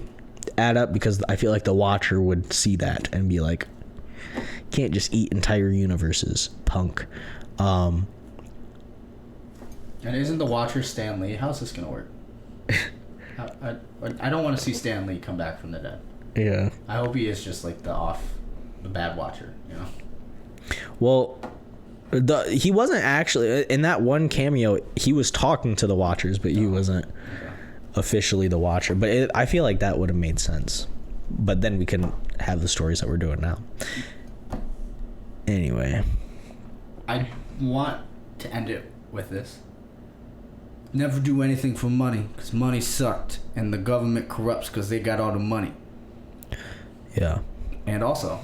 add up because I feel like the Watcher would see that and be like, can't just eat entire universes, punk. And isn't the Watcher Stan Lee? How's this gonna work? I don't want to see Stan Lee come back from the dead. Yeah. I hope he is just like the bad Watcher, you know? Well, he wasn't actually in that one cameo. He was talking to the Watchers, but he wasn't officially the Watcher. But I feel like that would have made sense. But then we can have the stories that we're doing now. Anyway, I want to end it with this. Never do anything for money, because money sucked, and the government corrupts because they got all the money. yeah. And also,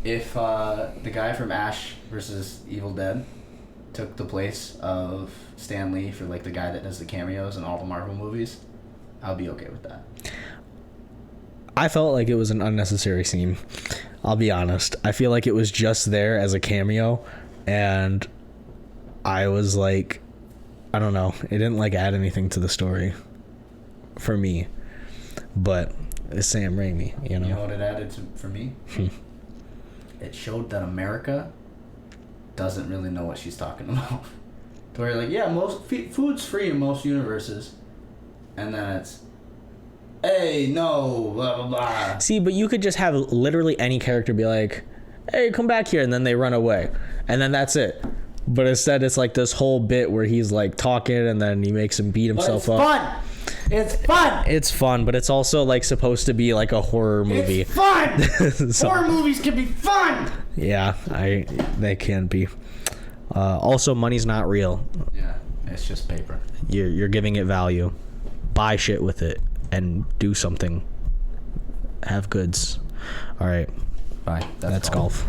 if the guy from Ash vs. Evil Dead took the place of Stan Lee for like the guy that does the cameos in all the Marvel movies, I'll be okay with that. I felt like it was an unnecessary scene. I'll be honest. I feel like it was just there as a cameo, and I was like, I don't know. It didn't like add anything to the story for me. But it's Sam Raimi, you know. You know what it added for me? It showed that America doesn't really know what she's talking about. Where you're like, yeah, most food's free in most universes, and then it's, hey, no, blah blah blah. See, but you could just have literally any character be like, hey, come back here, and then they run away, and then that's it. But instead it's like this whole bit where he's like talking, and then he makes him beat himself up. Fun. It's fun. It's fun, but it's also like supposed to be like a horror movie. It's fun. So, Horror movies can be fun. yeah, they can be. Also, money's not real. Yeah, it's just paper. You're giving it value. Buy shit with it and do something. Have goods. All right. Bye. That's golf.